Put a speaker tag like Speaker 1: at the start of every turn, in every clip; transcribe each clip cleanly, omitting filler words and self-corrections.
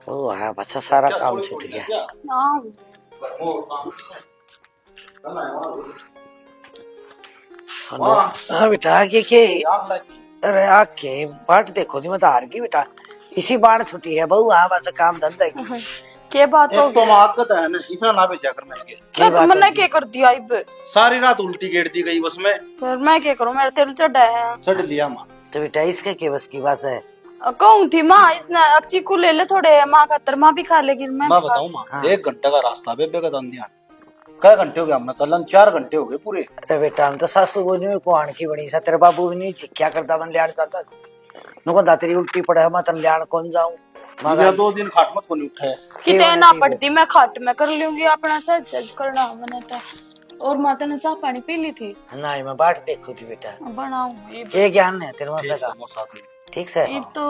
Speaker 1: ओ हाँ बच्चा सारा काम छूट गया।
Speaker 2: हाँ
Speaker 1: हाँ बेटा आगे के अरे आके बाट देखो नहीं मत हार गई बेटा, इसी बाढ़ छुट्टी है बहू। हाँ बस काम धंधा की
Speaker 2: के बात हो
Speaker 3: एक तो माकत है ना, इसा ना बेचा कर मिल गया।
Speaker 1: क्या बात
Speaker 2: मैंने
Speaker 1: होगी?
Speaker 2: क्या कर दिया इब?
Speaker 3: सारी रात उल्टी गेट दी गई उसमें।
Speaker 2: फिर मैं क्या करूं, मेरा तिल चढ़ा है।
Speaker 3: चढ़ लिया माँ।
Speaker 1: तो बेटा इसके के बस की बात है।
Speaker 2: कहूं थी माँ इसने अच्छी को ले ले थोड़े, माँ खातर माँ भी खा लेगी मैं
Speaker 3: मैं
Speaker 2: भी खा
Speaker 3: बताऊं माँ,
Speaker 1: हाँ।
Speaker 3: 1 घंटे का रास्ता बेबे का दान दिया। कई घंटे हो गए हमने चलन, 4 घंटे हो गए पूरे।
Speaker 1: अरे बेटा हम तो सासू बोली में कुआन की बनी सा, तेरे बाबू भी नहीं क्या करता बन लियाड़ करता नुको दातरी उल्टी पड़े मैं तन लियाड़ कौन जाऊं
Speaker 3: या 2 दिन खाट मत को नहीं उठाया।
Speaker 2: कितने ना पड़ती, मैं खाट में कर लूंगी अपना सज सज करना मैंने तो। और माता ने चाह पानी पी ली थी?
Speaker 1: नहीं मैं बाट देखू थी बेटा।
Speaker 2: बनाऊं
Speaker 1: ये ज्ञान है तेरे
Speaker 3: ठीक
Speaker 1: मसा का?
Speaker 3: समोसा थी।
Speaker 1: ठीक से
Speaker 2: ये तो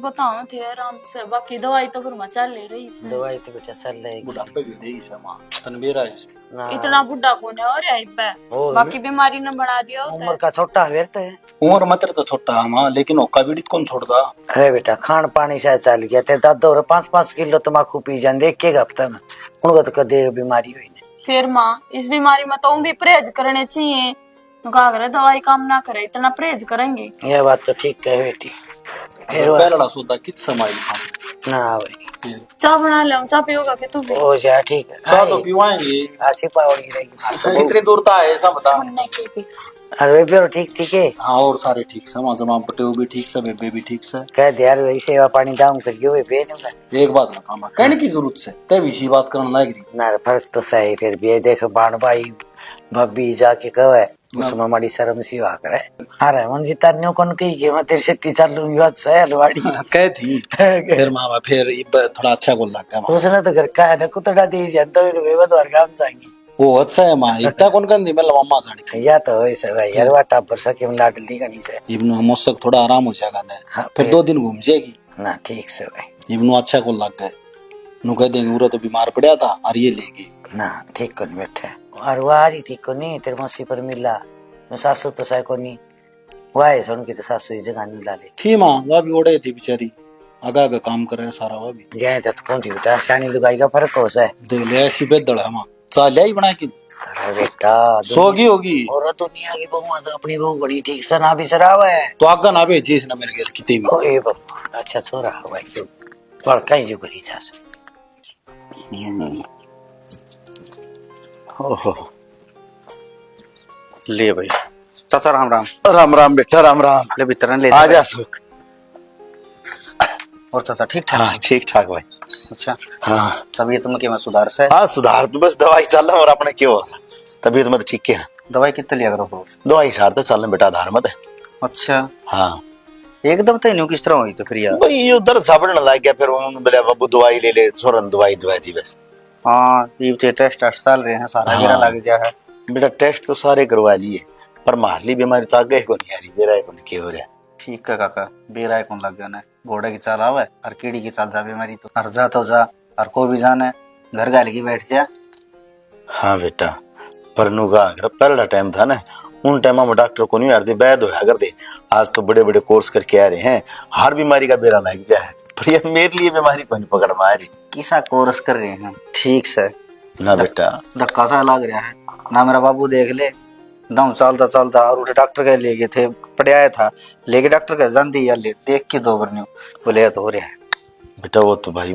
Speaker 2: बताओ थे आराम से, बाकी दवाई तो फिर मैं चल ले रही है।
Speaker 1: दवाई तो बेटा चल रही
Speaker 3: बुढ़ापे भी दे इसे माँ, तनबीरा है।
Speaker 1: ना
Speaker 2: इतना बुढ़ा कौन है और है
Speaker 1: और
Speaker 2: बाकी बीमारी ने बना दिया होता
Speaker 1: उम्र
Speaker 2: है।
Speaker 1: का छोटा व्यर्थ है।
Speaker 3: उम्र मत तो छोटा है माँ, लेकिन ओका भी कौन छोड़दा।
Speaker 1: अरे बेटा खान पानी से चल गया थे दादा और 5-5 किलो तम्बाकू पी जान देख के हफ्ता में उनको तो कदे बीमारी हुई नहीं।
Speaker 2: फिर माँ इस बीमारी में तो भी परहेज करने चाहिए, तो क्या करे दवाई काम ना करे इतना परहेज करेंगे।
Speaker 1: ये बात तो ठीक है बेटी। फिर
Speaker 3: पहला सोदा कित समय था
Speaker 1: ना भाई
Speaker 2: चाय बना ले, चाय पियोगा कि तू भी?
Speaker 1: ओ जा ठीक है
Speaker 3: चाह तो पीवाएंगे।
Speaker 1: अच्छी पावड़ी रहेगी
Speaker 3: इतनी दूर था ऐसा बता।
Speaker 1: अरे बेबे ठीक ठीक है।
Speaker 3: हाँ और सारे ठीक से, जमा पटेव भी ठीक से, बेबे भी ठीक से।
Speaker 1: कह दे यार वही सेवा पानी दाम करियो वे बे नहीं।
Speaker 3: एक बात बता माँ, कहने की जरूरत से तब इसी बात करने लग रही।
Speaker 1: ना फर्क तो सही फिर भी देख बाण भाई भाभी जाके कहे उसमें हमारी शर्म सी हुआ करे। अरे मन जी तरनियों कौन कही कि मैं तेरे से तीसर लूंगी बात सही हलवाड़ी
Speaker 3: कह थी फिर माँ फिर थोड़ा अच्छा बोल लगा माँ।
Speaker 1: उसने तो घर का है ना कुतड़ा दी जनता वे बदवार काम जाएंगी
Speaker 3: वो अच्छा है माँ, इतना कौन कर दी मैं लम्मा जाने
Speaker 1: या तो वैसे भाई यार वाटा पर सके लाडली गणी से
Speaker 3: इब्नु हमसक थोड़ा आराम हो जाएगा ना।
Speaker 1: हाँ,
Speaker 3: फिर 2 दिन घूम जाएगी
Speaker 1: ना ठीक से भाई
Speaker 3: इब्नु अच्छा को लग गए नु कह देंगे उरा तो बीमार पड़ा था और ये ले गई
Speaker 1: ना ठीक कौन बैठे और वो आ रही थी को नहीं तेरे मौसी पर मिला मैं सासू तो सह को नहीं वाह सुन की तो सासू ही जगह नहीं ला ले
Speaker 3: थी माँ, वह भी ओढ़े थी बेचारी, आगा आगा काम करे सारा। वह भी
Speaker 1: जय तक पहुंची बेटा सियानी लुगाई का फर्क हो सा है
Speaker 3: देख ले ऐसी बेदड़ है माँ, चालिया ही बना की
Speaker 1: अरे बेटा
Speaker 3: सोगी होगी।
Speaker 1: और दुनिया की बहू तो अपनी बहू बड़ी ठीक से ना भी सरावा है
Speaker 3: तो आगा ना भेजी इसने मेरे घर कितने भी।
Speaker 1: ओ ए बहू अच्छा छोरा हो भाई तू बड़का ही जो करी जा से
Speaker 3: ओहो ले भाई
Speaker 4: चाचा राम राम।
Speaker 3: राम राम बेटा राम राम।
Speaker 4: ले भीतर ले
Speaker 3: आ जा सुख।
Speaker 4: और चाचा ठीक ठाक?
Speaker 3: हाँ ठीक ठाक भाई।
Speaker 4: अच्छा
Speaker 3: हाँ
Speaker 4: तबीयत में क्या सुधार से?
Speaker 3: हाँ सुधार तो बस दवाई चल रहा और अपने क्यों तबीयत में तो ठीक है।
Speaker 4: दवाई कितने लिया करो?
Speaker 3: दवाई सारते चल रहे बेटा आधार मत है।
Speaker 4: अच्छा
Speaker 3: हाँ
Speaker 4: एकदम तो नहीं किस तरह हुई तो फिर यार?
Speaker 3: भाई ये उधर साबड़ने लग गया फिर उन्होंने बोला बाबू दवाई ले ले, सोरन दवाई दवाई थी बस।
Speaker 4: हाँ ये टेस्ट चल रहे हैं सारा गिरा लग गया है
Speaker 3: बेटा टेस्ट तो सारे करवा लिए पर मारली बीमारी तो आगे को नहीं आ रही, बेरा को नहीं क्या हो रहा।
Speaker 4: ठीक है काका, बेरा कौन लग गया ना, घोड़े की चाल आवे और कीड़ी की चाल जा बीमारी तो हर जा तो जा और को भी जाने घर गाल की बैठ जा।
Speaker 3: हाँ बेटा पर नुगा अगर पहला टाइम था ना उन टाइम में डॉक्टर को नहीं यार वैद होया कर दे। आज तो बड़े बड़े कोर्स करके आ रहे हैं, हर बीमारी का बेरा लग जाए पर यार मेरे लिए बीमारी को नहीं पकड़ पा रही।
Speaker 4: किसा कोर्स कर रहे हैं ठीक से
Speaker 3: ना बेटा
Speaker 4: धक्का सा लग रहा है ना, मेरा बाबू देख ले दम चलता चलता और उठे डॉक्टर के ले गए थे पड़ाया था लेके डॉक्टर के जानती यार ले देख के दो बरन्यू बोले तो हो रहा है।
Speaker 3: बेटा वो तो भाई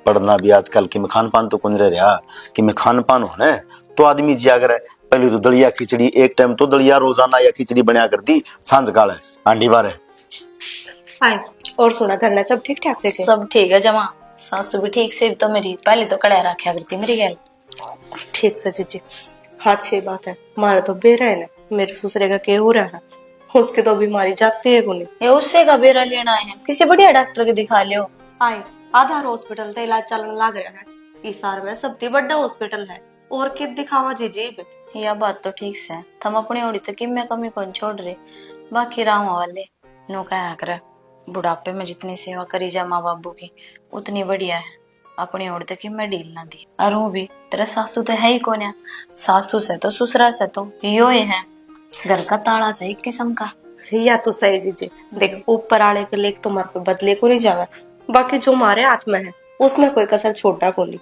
Speaker 3: पढ़ना भी आजकल कि मैं खान पान तो कौन रह रहा कि मैं खान पान हो ना तो आदमी जिया करे। पहले तो दलिया खिचड़ी एक टाइम तो दलिया रोजाना या खिचड़ी बना कर दी सांझ काल आंडी बार है।
Speaker 5: और सुना घर में सब ठीक ठाक थे?
Speaker 6: सब ठीक है जमा, सासू भी ठीक से तो मेरी पहले तो कड़ा रखा करती मेरी गैल।
Speaker 5: ठीक से जीजी हाँ अच्छी बात है। हमारा तो बेरा है ना, मेरे ससुरे का के हो रहा है उसके तो बीमारी जाती है कोनी।
Speaker 6: ये उससे का बेरा लेना है, किसी बढ़िया डॉक्टर के दिखा लियो।
Speaker 5: आई आधार हॉस्पिटल से इलाज चलने लग रहा है इस साल में सबसे बड़ा हॉस्पिटल है और कित दिखावा जीजी।
Speaker 6: यह बात तो ठीक से थम अपनी ओड़ी तक मैं कमी कौन छोड़ रहे, बाकी रामा वाले नो कहा कर बुढ़ापे में जितनी सेवा करी जा माँ बाबू की उतनी बढ़िया है, अपनी ओर तक मैं डील ना दी। और वो भी तेरा सासू तो है ही कौन है, सासू से तो ससुरा से तो यो ही है, घर का ताला से एक किस्म का।
Speaker 5: या तो सही जीजी देख ऊपर आले के लेख तुम्हारे पे बदले को नहीं जावे बाकी जो हमारे हाथ में है उसमें कोई कसर छोटा को नहीं।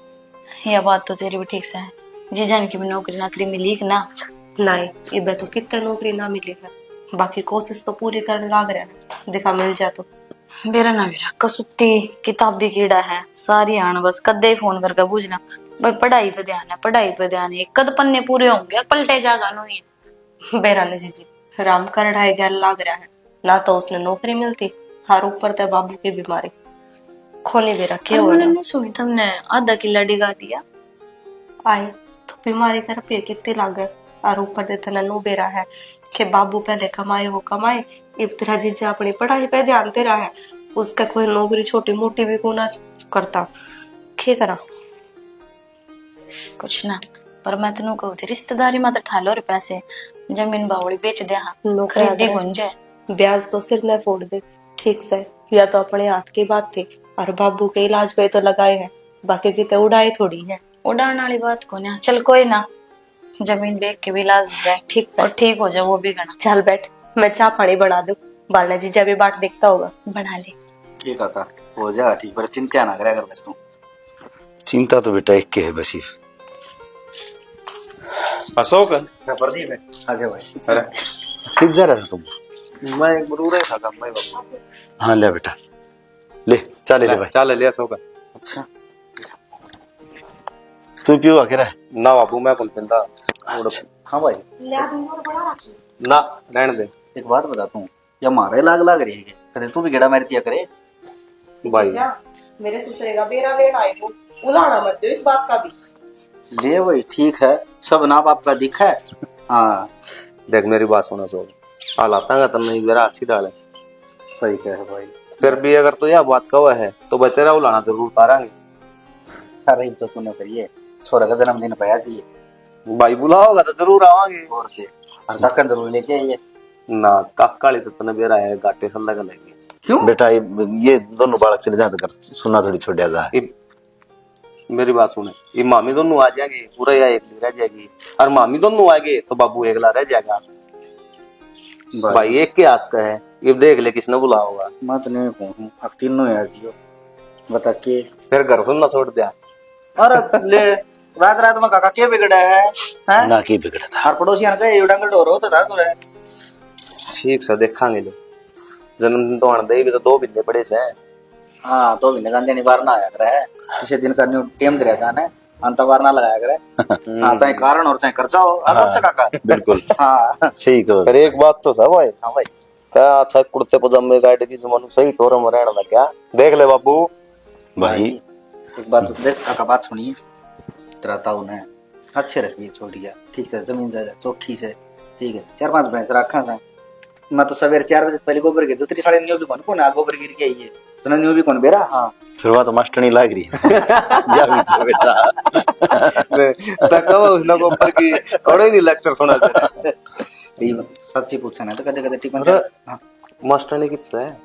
Speaker 6: यह बात तो तेरी भी ठीक से है। जीजान की भी नौकरी नाकरी मिली कि ना?
Speaker 5: नहीं, इबे तो कितने नौकरी ना मिली है, बाकी कोशिश तो पूरी करने लाग रहे हैं, दिखा मिल जाए तो।
Speaker 6: मेरा ना मेरा कसुत्ती किताबी कीड़ा है सारी आन बस कदे फोन करके पूछना भाई पढ़ाई पे ध्यान है, पढ़ाई पे ध्यान है, कद पन्ने पूरे होंगे पलटे जागा नो ही।
Speaker 5: बेराने जी राम कर ढाई गैल लाग रहा है, ना तो उसने नौकरी मिलती, हर ऊपर ते बाबू की बीमारी खोने भी रखे हुए
Speaker 6: मैंने
Speaker 5: ना।
Speaker 6: नहीं सुनी तुमने आधा किला डिगा दिया।
Speaker 5: आई तो बीमारी कर पे कितने लागे, और ऊपर से तना नो बेरा है कि बाबू पहले कमाए वो कमाए, इब तेरा जीजा अपनी पढ़ाई पे ध्यान दे रहा है, उसका कोई नौकरी छोटी मोटी भी को ना करता, क्या करा।
Speaker 6: कुछ ना पर मैं तेनू कहू थी रिश्तेदारी में तो ठालो रे पैसे जमीन बावड़ी बेच दे हाँ
Speaker 5: नौकरी
Speaker 6: खरीदी
Speaker 5: अगर-
Speaker 6: गुंजे।
Speaker 5: ब्याज तो सिर न फोड़ दे, ठीक से, या तो अपने हाथ की बात थी, और बाबू के इलाज पे तो लगाए हैं, बाकी की तो उड़ाई थोड़ी है।
Speaker 6: उड़ाने वाली बात को ना चल कोई ना जमीन बेच के भी इलाज हो जाए
Speaker 5: ठीक से
Speaker 6: और ठीक हो जाए वो भी गना।
Speaker 5: चल बैठ, मैं चाय पानी बना दूं, बालना जीजा भी बाट देखता होगा।
Speaker 6: बना ले
Speaker 4: की काका हो जा ठीक, पर चिंता ना करे अगर बस तू।
Speaker 3: चिंता तो बेटा एक के है बस।
Speaker 7: अशोक
Speaker 4: प्रदीप है आजा भाई।
Speaker 7: अरे
Speaker 3: किस जा रहा था तुम?
Speaker 7: मैं एक बरूरे था काम भाई बाबू।
Speaker 3: हाँ ले बेटा ले चाले ले भाई।
Speaker 7: चल ले अशोक
Speaker 4: अच्छा
Speaker 3: तू पियो आके रहा
Speaker 7: ना बाबू मैं कौन पिंदा
Speaker 4: हाँ भाई,
Speaker 7: ना रहने दे
Speaker 4: एक बात बताता हूँ, या मारे लाग रही है कदे तू भी गेड़ा मारी दिया करे।
Speaker 7: भाई।
Speaker 5: मेरे ससुरे का बेरा लेना आए को उलाना मत दो इस बात का भी।
Speaker 4: ले भाई ठीक है, सब ना बाप का दिखा है। हाँ
Speaker 7: देख मेरी बात सुना अशोक, हालात तो नहीं मेरा अच्छी डाल है
Speaker 4: सही कह है भाई।
Speaker 7: फिर भी अगर तो यह बात कवा है तो भाई तेरा उलाना जरूर उतारेंगे।
Speaker 4: अरे तो तूने करिए, छोरा का जन्मदिन पाया जी,
Speaker 7: भाई बुलाओगा तो जरूर आवांगे।
Speaker 4: और के और काका जरूर लेके आइए।
Speaker 7: ना काकाली तो तने बेरा है गाटे से लगा लेंगे।
Speaker 4: क्यों
Speaker 3: बेटा ये दोनों बालक चले जाते कर सुना थोड़ी छोड़ जा।
Speaker 7: मेरी बात सुने, ये मामी दोनों आ जाएंगे पूरा या एक रह जाएगी, और मामी दोनों आएंगे तो बाबू एकला रह जाएगा। भाई एक के आस का है, ये देख ले किसने बुला होगा।
Speaker 4: मत नहीं कहूँ अब तीनों यार जियो बता के।
Speaker 7: फिर घर सुनना छोड़ दिया।
Speaker 4: अरे ले रात रात में काका क्या बिगड़ा है हैं?
Speaker 3: ना की बिगड़ा था।
Speaker 4: हर पड़ोसियों ने कहा डांगल डोर हो तो था तू है।
Speaker 7: ठीक से देखांगे लो, जन्मदिन तो आने दे भी तो 2 महीने पड़े से।
Speaker 4: हाँ तो भी निकाल देने बार ना आया करे है, किसी दिन का न्यू टेम दे जाना है, अंत बार ना लगाया करे। हाँ चाहे कारण और चाहे खर्चा हो अलग से काका।
Speaker 3: बिल्कुल
Speaker 4: हाँ
Speaker 3: सही कहो।
Speaker 7: पर एक बात तो सब भाई,
Speaker 4: हाँ भाई
Speaker 7: क्या अच्छा कुर्ते पजामे गाइड की जमानू सही टोरा में रहना क्या देख ले बाबू।
Speaker 3: भाई
Speaker 4: एक बात तो देख काका, बात सुनिए, तेरा ताऊ ने अच्छे रखिए छोड़िया, ठीक से जमीन जायदाद चौखी से, ठीक है 4-5 भैंस रखा सा। मैं तो सवेरे 4 बजे पहले गोबर गिर दूसरी साढ़े न्यू भी कौन आ गोबर गिर के आई है तो न्यू भी कौन बेरा। हाँ
Speaker 3: फिर वह तो मास्टरनी लाग रही है। जा बीच से बेटा
Speaker 7: तकवा उसना को ऊपर की कोड़े नहीं लेक्चर सुना दे।
Speaker 4: ये सच्ची पूछना है तो कदे कदे टिकन
Speaker 7: अरे मास्टर ने कितना है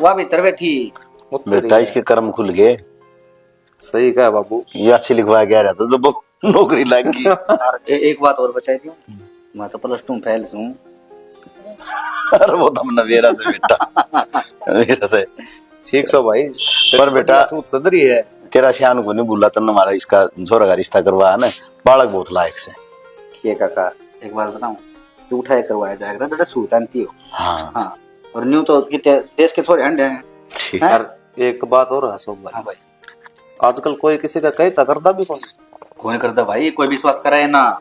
Speaker 4: वहां भीतर बैठी।
Speaker 3: बेटा इसके कर्म खुल गए।
Speaker 7: सही कहा बाबू।
Speaker 3: ये अच्छी लिखवाया गया रहता जब वो नौकरी लग गई।
Speaker 4: और एक बात और बचाई दी, मैं तो +2 फेल हूँ।
Speaker 3: अरे वो तो मेरा से बेटा मेरा से
Speaker 7: ठीक सो भाई,
Speaker 3: पर बेटा
Speaker 7: सूद सदरी है
Speaker 3: तेरा श्यान को नहीं बोला तन हमारा इसका छोरा का रिश्ता करवाया ना, बालक बहुत लायक से।
Speaker 4: ये काका एक बात बताऊं, तू उठाए करवाया जाएगा तो सूट आनती हो।
Speaker 3: हाँ
Speaker 4: हाँ और न्यू तो कितने देश के थोड़े अंडे हैं।
Speaker 3: ठीक
Speaker 4: हैं?
Speaker 7: और एक बात और है अशोक भाई,
Speaker 4: हाँ भाई
Speaker 7: आजकल कोई किसी का कई करता भी कौन
Speaker 4: कौन करता भाई, कोई विश्वास करे ना।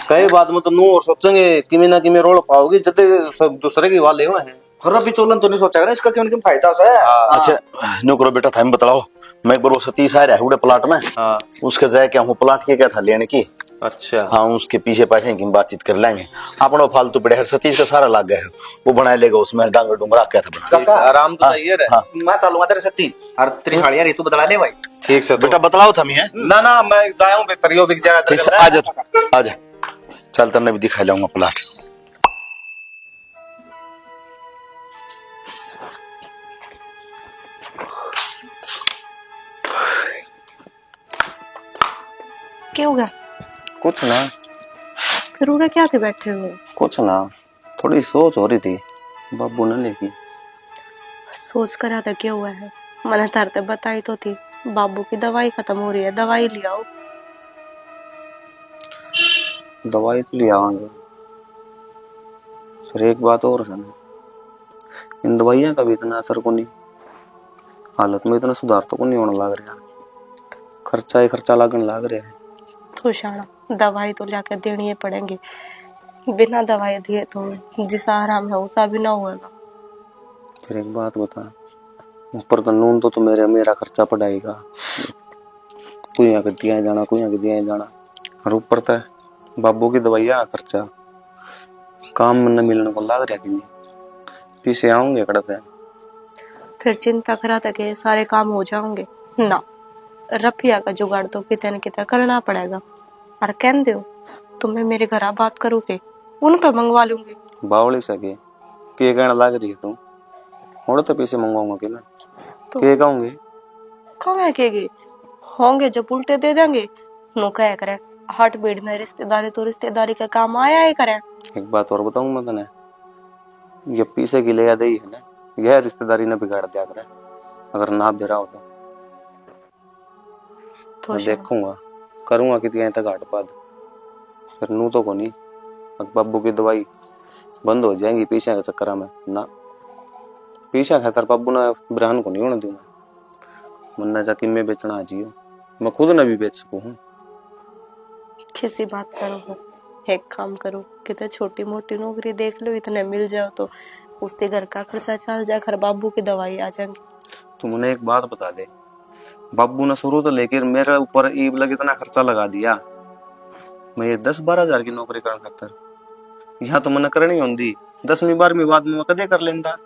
Speaker 7: कई बात में तो नू और सोचेंगे कि मैं ना कि मैं रोल पाओगी जब सब दूसरे की वाले हुए हैं।
Speaker 4: और अभी चोलन तो नहीं सोचा करे इसका क्यों फायदा है।
Speaker 3: अच्छा नो करो बेटा, थाम बतलाओ। मैं एक बार वो सतीश आ रहा है उड़े प्लाट में,
Speaker 7: हाँ
Speaker 3: उसके जाए क्या हूँ प्लाट के क्या था लेने की।
Speaker 7: अच्छा
Speaker 3: हाँ उसके पीछे पाछे की बातचीत कर लेंगे। अपना फालतू पड़े हर सतीश का सारा लाग गया है, वो बना लेगा उसमें डांगर डूंगर क्या था बना।
Speaker 7: ठीक से, आराम तो चाहिए रे।
Speaker 3: हाँ।
Speaker 4: मैं चलूंगा तेरे सत्ती और त्रिशाली यार तू बदला ले भाई।
Speaker 7: ठीक से
Speaker 3: बेटा बतलाओ थमी है।
Speaker 7: ना ना मैं जाऊं बेहतरियो बिक जाएगा।
Speaker 3: ठीक से आ जा चल तन्ने भी दिखा लाऊंगा प्लाट।
Speaker 5: क्या होगा?
Speaker 7: कुछ ना
Speaker 5: फिर उड़े क्या थे बैठे हुए?
Speaker 7: कुछ ना, थोड़ी सोच हो रही थी बाबू ने लेकी।
Speaker 5: सोच कर आता क्या हुआ है? मैंने तरते बताई तो थी, बाबू की दवाई खत्म हो रही है, दवाई ले आओ।
Speaker 7: दवाई तो ले आवांगे, फिर एक बात और सुन, इन दवाइयां का भी इतना असर को नहीं, हालत में इतना सुधार तो को नहीं होने लग रहा, खर्चा ही खर्चा लगने लग रहा है।
Speaker 5: तो शाना दवाई तो लाके देनी ही पड़ेगी, बिना दवाई दिए तो जिसा आराम है उसा भी ना होगा।
Speaker 7: फिर एक बात बता, ऊपर का नून तो मेरा खर्चा पड़ाएगा, कुछ के दिया जाना, कुछ के दिया जाना, और ऊपर तक बाबू की दवाइयां खर्चा, काम में न मिलने को लग रहा कि नहीं, पीछे आऊंगे कड़ते।
Speaker 5: फिर चिंता करा था कि सारे काम हो जाएंगे ना, रफिया का जुगाड़ तो कितने न कितने करना पड़ेगा। और कह दो तुम्हें मेरे घर बात करोगे, उन पे मंगवा लूंगी।
Speaker 7: बावली सके के कहना लग रही है तू, और तो पैसे मंगवाऊंगा कि मैं
Speaker 5: तो
Speaker 7: के कहूंगी,
Speaker 5: कब है के होंगे जब उल्टे दे देंगे, नो कह करे हार्ट बीट में रिश्तेदारी तो रिश्तेदारी का काम आया ही करे।
Speaker 7: एक बात और बताऊं मैं तने, ये पीछे की ले दे है ना, यह रिश्तेदारी ने बिगाड़ दिया करे, अगर ना दे रहा हो तो मैं देखूंगा, करूंगा कि तक घाट पाद, फिर नू तो को नहीं, बाबू की दवाई बंद हो जाएंगी पीछे के चक्कर में ना, पीछा खातर बाबू ने ब्रहण को नहीं होने दूंगा, मन्ना जाके मैं बेचना जियो, मैं खुद न भी बेच सकूं हूँ।
Speaker 5: किसी बात करो, एक काम करो, कितने छोटी मोटी नौकरी देख लो, इतने मिल जाओ तो उसके घर का खर्चा चल जाए, घर बाबू की दवाई आ जाएंगी।
Speaker 7: तुम उन्हें एक बात बता दे, बाबू ने शुरू तो लेकर मेरे ऊपर ईब लग इतना खर्चा लगा दिया, मैं ये 10-12 हजार की नौकरी करने खातर, यहाँ तो मैंने करनी होंगी 10वीं 12वीं बाद में मैं कदे कर लेंदा।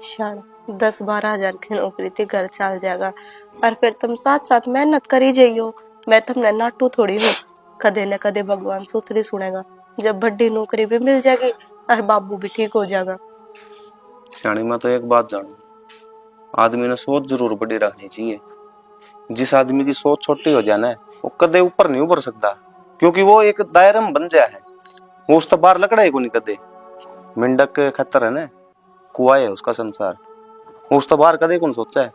Speaker 5: शान 10-12 हजार की नौकरी थी, घर चल जाएगा, और फिर तुम साथ साथ मेहनत करी जाइयो, मैं तुमने नाटू थोड़ी हूँ, कदे न कदे भगवान सुथरी सुनेगा, जब बड़ी नौकरी भी मिल जाएगी और बाबू भी ठीक हो जाएगा।
Speaker 7: शानी मैं तो एक बात जानू, आदमी ने सोच जरूर बड़ी रखनी चाहिए, जिस आदमी की सोच छोटी हो जाए ना वो कदे ऊपर नहीं उभर सकता, क्योंकि वो एक दायरे में बन जाए है, वो उस तो बाहर लकड़ा ही को नहीं कदे, मेंढक खतर है ना, कुआ है उसका संसार, वो उस तो बाहर कदे कौन सोचा है,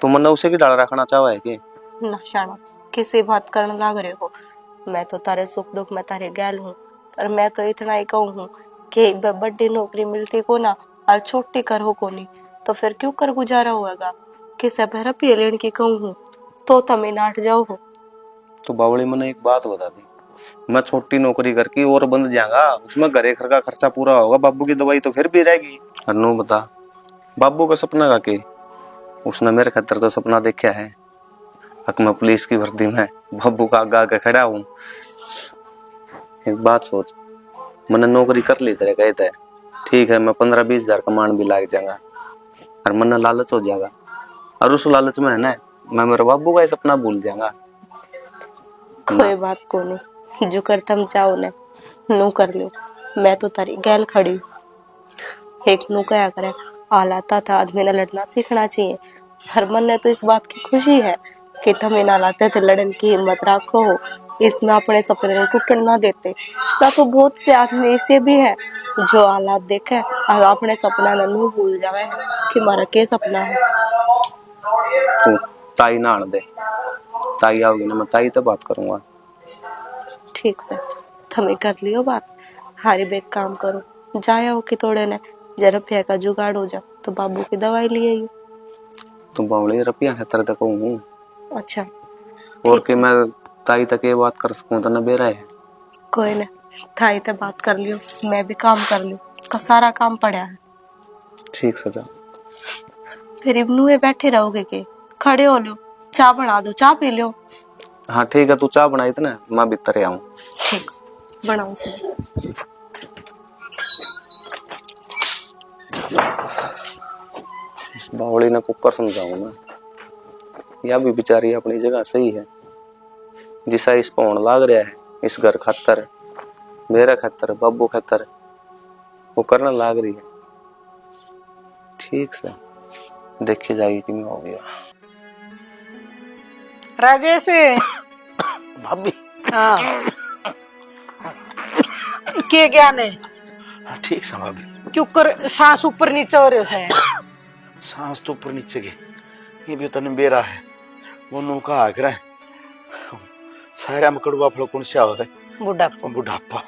Speaker 7: तो मन उसे की डाल रखना चाहा है कि
Speaker 5: ना शाना किसी बात करने लग रहे हो, मैं तो तारे सुख दुख में तारे गैल हूँ, पर मैं तो इतना ही कहूँ हूँ कि बड़ी नौकरी मिलती को ना और छोटी कर हो को नहीं, तो फिर क्यों कर गुजारा होगा, किसे पर रुपये लेने की कहूँ हूँ तो तमें नाट जाओ हो।
Speaker 7: तो बावली मैंने एक बात बता दी, मैं छोटी नौकरी करके और बंद जाऊंगा, उसमें घरे घर का खर्चा पूरा होगा, बाबू की दवाई तो फिर भी रहेगी। अनु बता, बाबू का सपना का के, उसने मेरे खतर तो सपना देखा है, हक मैं पुलिस की भर्ती में बाबू का आगा के खड़ा हूँ। एक बात सोच, मैंने नौकरी कर ली तेरे कहते है ठीक है, मैं 15-20 हजार कमान भी लाग जाऊंगा, और मन लालच हो जाएगा, और उस लालच में है ना मैं मेरे बाबू का ही सपना भूल जाऊंगा।
Speaker 5: कोई बात को नहीं, जो कर तुम चाहो ना नू कर लो, मैं तो तारी गैल खड़ी हूँ। एक नू क्या करे, हालाता था आदमी ने लड़ना सीखना चाहिए, हर मन ने तो इस बात की खुशी है कि तुम इन हालाते थे लड़न की हिम्मत रखो हो, इसमें अपने सपने टूटन ना देते, ना तो बहुत से आदमी ऐसे भी है जो हालात देखे और अपने सपना न नू भूल जावे कि हमारा क्या सपना है।
Speaker 7: तू ताई ना आने दे, ताई आओगी ना मैं ताई तो बात करूंगा।
Speaker 5: ठीक से तुम्हें कर लियो बात, हारी बेग काम करो, जाया कि थोड़े ने जरा रुपया का जुगाड़ हो जा तो बाबू की दवाई लिए आइयो।
Speaker 7: तुम बावली रुपया खतर तक हूँ,
Speaker 5: अच्छा
Speaker 7: और कि मैं ताई तक ये बात कर सकूं तो न बेरा है।
Speaker 5: कोई ना, थाई ते बात कर लियो, मैं भी काम कर लियो, का सारा काम पड़ा है।
Speaker 7: ठीक सजा,
Speaker 5: फिर इब्नू में बैठे रहोगे के, खड़े हो लो, चाय बना दो, चाय पी लो।
Speaker 7: हाँ ठीक है, तू चाय बनाई थी ना, मैं भीतर आऊं।
Speaker 5: ठीक बनाऊं से
Speaker 7: इस बावली ने कुकर समझाऊं ना, या भी बेचारी अपनी जगह सही है, जिसा इस पौन लाग रहा है इस घर खातर, मेरा खातर, बाबू खातर, वो करना लाग रही है। ठीक से देखी जाएगी कि मैं हो गया।
Speaker 1: राजेश
Speaker 3: भाभी
Speaker 1: हाँ के ज्ञान है,
Speaker 3: ठीक से भाभी,
Speaker 1: क्यों कर सांस ऊपर नीचे हो रहे है,
Speaker 3: सांस तो ऊपर नीचे के ये भी तन बेरा है वो नु का आकर सारा में कड़वा फल कौन सा है
Speaker 1: बुढ़ापा
Speaker 3: बुढ़ापा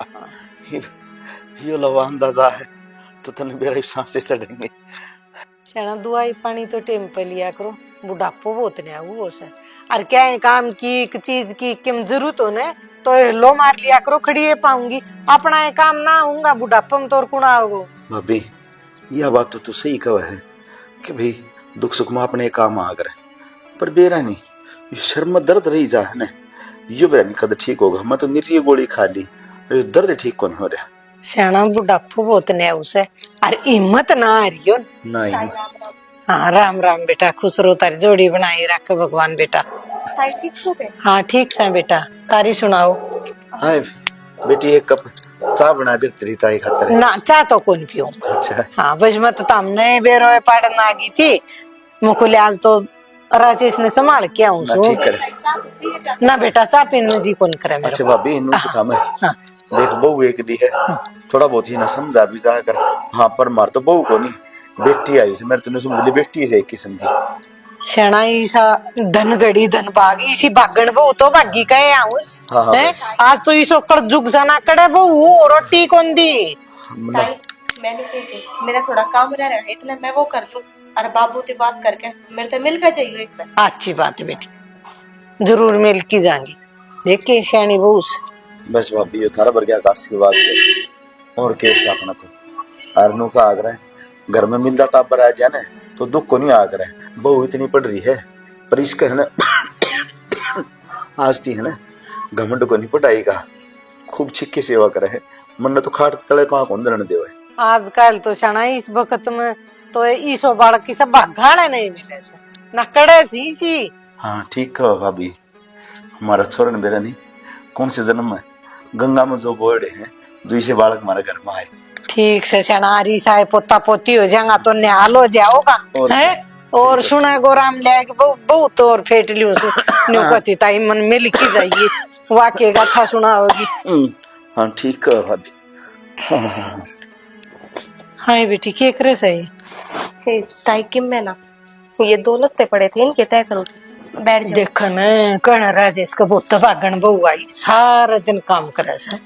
Speaker 3: ये लवा अंदाजा है तो तन बेरा सांसें चढ़ेंगे
Speaker 8: शाना दवाई पानी तो टेम पे लिया करो बुढ़ापो बहुत ने वो से और क्या है काम की एक चीज की किम जरूरत हो ने तो लो मार लिया करो खड़ी पाऊंगी अपना ये काम ना होगा बुढ़ापा में तो कुणा होगो
Speaker 3: भाभी यह बात तो तू सही कहा है कि भाई दुख सुख में अपने काम आ करे पर बेरा नहीं ये शर्म दर्द रही जा है ना ये बेरा नहीं कद ठीक होगा मैं तो निरी गोली खा ली दर्द ठीक कौन हो रहा
Speaker 8: शाना बुढ़ापो बहुत ने उसे और हिम्मत ना आ रही हो
Speaker 3: नहीं
Speaker 8: हाँ राम राम बेटा खुश रहो तारी जोड़ी बनाई रख भगवान बेटा
Speaker 5: ताई ठीक हो गए?
Speaker 8: हाँ ठीक से बेटा तारी सुनाओ
Speaker 3: हाय बेटी एक कप चाय बना दे तेरी ताई खातर
Speaker 8: ना चाह तो कौन पियो
Speaker 3: अच्छा
Speaker 8: हाँ बस मत तामने बेरो पढ़ना आ गई थी मुकुल आज तो राजेश ने संभाल के आऊं
Speaker 3: ना ठीक करे
Speaker 8: ना बेटा चाह पीने जी कौन करे मेरे
Speaker 3: अच्छा भाभी इन्हों को था मैं देख बहू एक दी है थोड़ा बहुत ही ना समझा भी जा कर हाँ पर मार तो बहू को नहीं बेटी आई से मेरे तूने समझ ली बेटी है एक किस्म की
Speaker 8: शना ईसा धन गड़ी धन भाग इसी भागण बहु तो भागी कहे आऊस
Speaker 3: हाँ, हाँ,
Speaker 8: हैं?
Speaker 3: बस।
Speaker 8: आज तो इसो कर जुग जाना करे बहु रोटी कौन दी
Speaker 5: ताई मैंने पूछे मेरा थोड़ा काम रह रहा है इतना मैं वो कर लूं और बाबू से बात करके मेरे तो मिल के चाहिए एक बार
Speaker 8: अच्छी बात है बेटी जरूर मिल की जाएंगी देख के शानी बहु से
Speaker 3: बस भाभी ये थारा बरगया का आशीर्वाद से और कैसे अपना तो अरनू का आग्रह घर में मिलता टापर आ जाए ना तो दुख को नहीं आग्रह बहू इतनी पड़ रही है पर इसका है ना आस्ती है ना घमंड को नहीं पटाई का खूब छिक्की सेवा करे है मन तो खाट तले कहाँ कौन दरण देवे
Speaker 8: आजकल तो शाना इस वक्त में तो ईसो बालक की सब भागाड़े नहीं मिले से ना कड़े सी
Speaker 3: हाँ ठीक कहा भाभी हमारा छोरन बेरा नहीं कौन से जन्म में गंगा में जो बोर्डे हैं दूसरे बालक हमारे घर में आए
Speaker 8: ठीक से शनारी साहे पोता पोती हो जाएगा तो निहाल हो जाओगा है और सुना गोराम ले बहुत और फेट लियो न्यू कहती ताई मन मिल की जाइए वाक्य गाथा सुना होगी
Speaker 3: हाँ ठीक कहा भाभी
Speaker 8: हाँ बेटी क्या करे सही
Speaker 5: हे ताई किम में ना ये दो लगते पड़े थे इनके तय करो बैठ जाओ
Speaker 8: देख न कण राजेश का बहुत भागण बहू आई सारा दिन काम करे से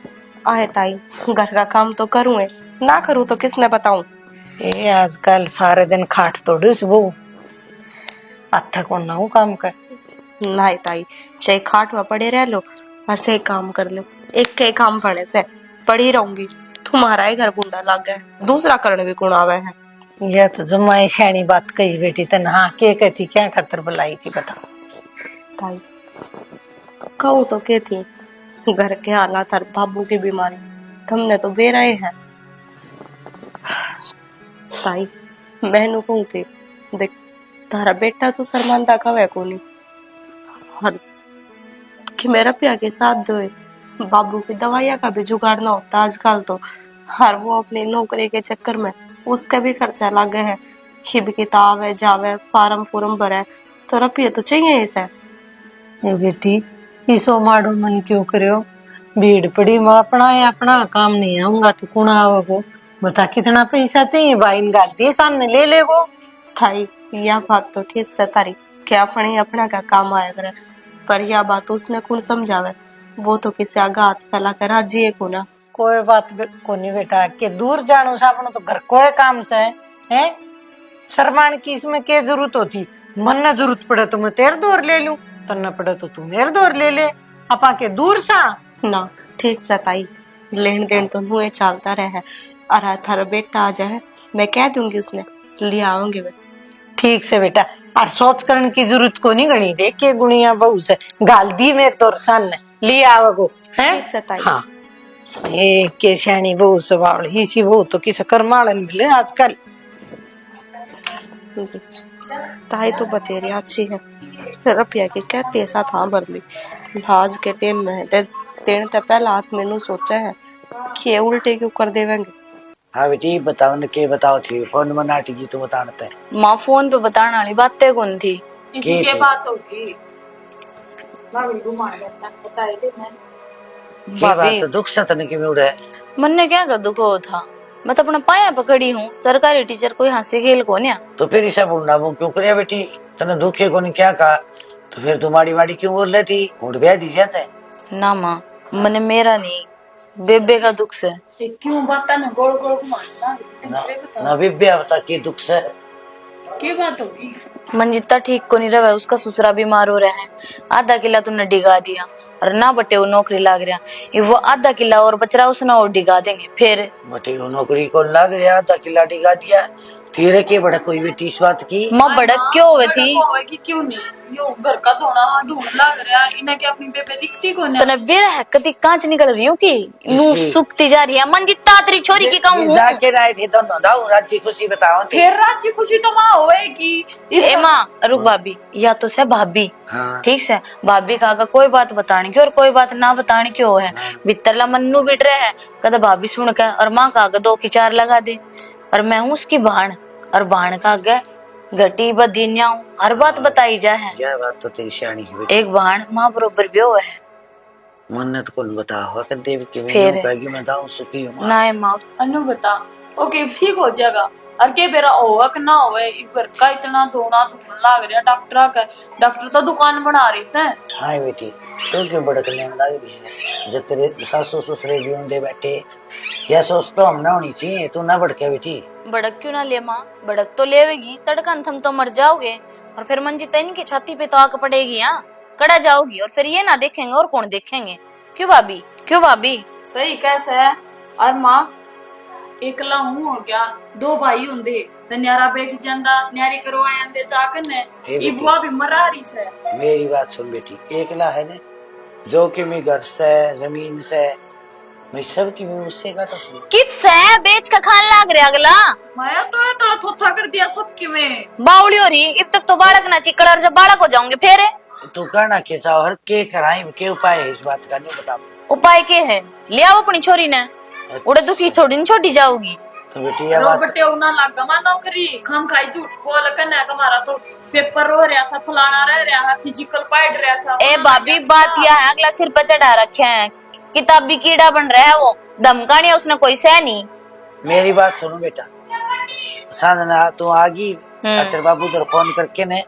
Speaker 5: आए ताई घर का काम तो करूँ है ना करूँ तो किसने बताऊं
Speaker 8: ये आजकल सारे दिन खाट तोड़े वो अच्छा कौन ना हो काम कर
Speaker 5: नहीं ताई चाहे खाट में पड़े रह लो और चाहे काम कर लो एक के काम पड़े से पड़ी रहूंगी तुम्हारा ही घर बूंदा लग गया है दूसरा करने भी गुण आवे है
Speaker 8: यह तो जुम्मा सियानी बात कही बेटी तन हाँ के कहती क्या खातर बुलाई थी बता
Speaker 5: ताई कहूँ तो क्या थी घर के हालात और बाबू की बीमारी तुमने तो बेराए हैं ताई मैनू कहूँ थी देख तारा बेटा तो शर्मांदा कवे को नहीं और कि मेरा पिया के साथ दो बाबू की दवाइयाँ का भी जुगाड़ ना होता आजकल तो हर वो अपनी नौकरी के चक्कर में उसका भी खर्चा लगे है ही भी किताब है जावे फार्म फूरम भरा है तो रुपये तो चाहिए इसे
Speaker 8: ये बेटी इसो माड़ो मन क्यों करो भीड़ पड़ी मैं अपना काम नहीं आऊंगा तो कौन आओगो बता कितना पैसा चाहिए बाइन गाल दिए सामने ले लेगो
Speaker 5: थाई यह बात तो ठीक से तारी कि अपने अपना का काम आया करे पर यह बात उसने कौन समझावे वो तो किसी आगा हाथ फैला कर राजी है को ना
Speaker 8: कोई बात को नहीं बेटा के दूर जानो सापनो तो घर कोई काम से है शर्माण की इसमें क्या जरूरत होती मन न जरूरत पड़े तो मैं तेरे दौर ले लूं तो न पड़े तो तू मेरे दौर ले ले अपा के दूर सा
Speaker 5: ना ठीक से ताई लेन देन तो मुँह चलता रहे और थारा बेटा आ जाए मैं कह दूंगी उसने लिया आऊंगी मैं
Speaker 8: ठीक से बेटा और सोच करने की जरूरत को नहीं गणी देख के गुणिया बहू से गाल दी मेरे दौर सन लिया आवगो है
Speaker 5: ठीक से ताई
Speaker 8: हाँ ये के सियानी बहू सवाल इसी बहू तो किसे करमालन मिले आजकल
Speaker 5: ताई तो बतेरी अच्छी है फिर रुपया की कहती है साथ हाँ भर ली आज के टाइम में देने तो पहला हाथ मैनू सोचा है कि ये उल्टे क्यों कर देवेंगे
Speaker 1: हाँ बेटी बताओ न के बताओ थी फोन में नाटी जी तो बताना था
Speaker 6: माँ फोन पे बताने वाली बातें कौन थी
Speaker 2: इसी के बात होगी
Speaker 1: ये बात तो दुख सतन की मुड़ है
Speaker 6: मन ने क्या कर दुख हो था मैं तो अपना पाया पकड़ी हूँ सरकारी टीचर कोई हंसी खेल को नहीं
Speaker 1: तो फिर इसे बुढ़ना वो क्यों करे बेटी तने दुखे को नहीं क्या कहा तो फिर तू माड़ी माड़ी क्यों बोल रही थी? उठ ब्याह दी जाता है
Speaker 6: ना माँ, मने मेरा नहीं, बेबे का दुख से।
Speaker 2: क्यों बात ना गोल गोल घुमाना
Speaker 1: ना भी ब्याह बता की दुख से
Speaker 2: की बात होगी?
Speaker 6: मंजिता ठीक को नहीं रहा है, उसका ससुरा बीमार हो रहा है। आधा किला तुमने डिगा दिया और ना बटे वो नौकरी लाग रहा, ये वो आधा किला और बच रहा उसने और डिगा देंगे फिर।
Speaker 1: बटे वो नौकरी को लग रहा था किला डिगा दिया तेरे के बड़ा कोई बेटी इस बात की
Speaker 6: माँ भड़क क्यों हुए थी?
Speaker 2: कि क्यों नहीं यो घर का धोना धूल लग रहा इन्हें क्या अपनी बेबे दिखती को ना
Speaker 6: तने बेर है कति कांच निकल रही हूँ की नू
Speaker 1: इसकी-
Speaker 6: सुखती जा रही है। मंजिता तेरी छोरी की कहूँ
Speaker 1: जाके राय थे दोनों दाऊ राज्य खुशी बताओ थे।
Speaker 2: फिर राज्य खुशी तो माँ होएगी।
Speaker 6: ए माँ रुक भाभी, या तो से भाभी
Speaker 1: हाँ।
Speaker 6: ठीक से भाभी का आगा कोई बात बताने की और कोई बात ना बताने क्यों है। भीतरला मन्नू बिट रहे है कदा भाभी सुन के और माँ का आगा 2 की 4 लगा दे और मैं हूँ उसकी भाण और भाण का आगे घटी बदीनिया हूँ, हर बात बताई जा है।
Speaker 1: यह बात तो तेरी शानी की बेटी
Speaker 6: एक भाण माँ बरोबर भी हो है
Speaker 1: मन्नत कौन बता हो कर देव की
Speaker 6: फिर?
Speaker 1: मैं दाऊ सुखी हूँ
Speaker 6: ना है माँ।
Speaker 2: अनु बता ओके ठीक हो जाएगा और के बेरा होगा कि ना होए घर का इतना धोना धूल लग रहा डॉक्टर तो दुकान बना रही से।
Speaker 1: हाँ बेटी तो क्यों भड़कने में लग रही है जब तेरे सासू ससुरे जीवन दे बैठे यह सोच तो हम ना होनी चाहिए तू ना भड़के बेटी।
Speaker 6: भड़क क्यों ना ले माँ, भड़क तो लेवेगी, तड़कन थम तो मर जाओगे और फिर मंजिता इनकी छाती पे तो आग पड़ेगी, यहाँ कड़ा जाओगी और फिर ये ना देखेंगे और कौन देखेंगे। क्यों भाभी, क्यों भाभी?
Speaker 2: सही कैसे है और माँ एकला हूँ हो गया 2 भाई होंगे तो न्यारा बैठ जांदा न्यारी करवाए आंदे चाकन है ये बुआ भी मरा रही से।
Speaker 1: मेरी बात सुन बेटी एकला है ने जो कि मैं घर से जमीन से मैं सब की मैं उससे का तो
Speaker 6: किससे बेच का खान लाग रहा अगला
Speaker 2: माया तो तड़ा थोथा कर दिया सबकी में
Speaker 6: बावली हो रही अब तक तो बालक ना चिकड़ और जब बालक हो जाऊंगे फिर
Speaker 1: तू कहना के चाहो हर के कराई के उपाय है इस बात का नहीं बता।
Speaker 6: उपाय के है ले आओ अपनी छोरी ने उड़े दुखी थोड़ी न छोटी जाओगी
Speaker 1: तो बेटी ये
Speaker 2: रो
Speaker 1: बात
Speaker 2: बटे उना लागा मा नौकरी खाम खाई झूठ बोल कन्या हमारा तो पेपर हो रहा सा फलाना रह रहा है फिजिकल पढ़ रहा सा।
Speaker 6: ए भाभी बात यह है अगला सिर पे चढ़ा रखे है किताबी कीड़ा बन रहा है वो धमकानी है उसने कोई सह नहीं।
Speaker 1: मेरी बात सुनो बेटा साधना तू आगी तेरे बाबू उधर फोन करके ने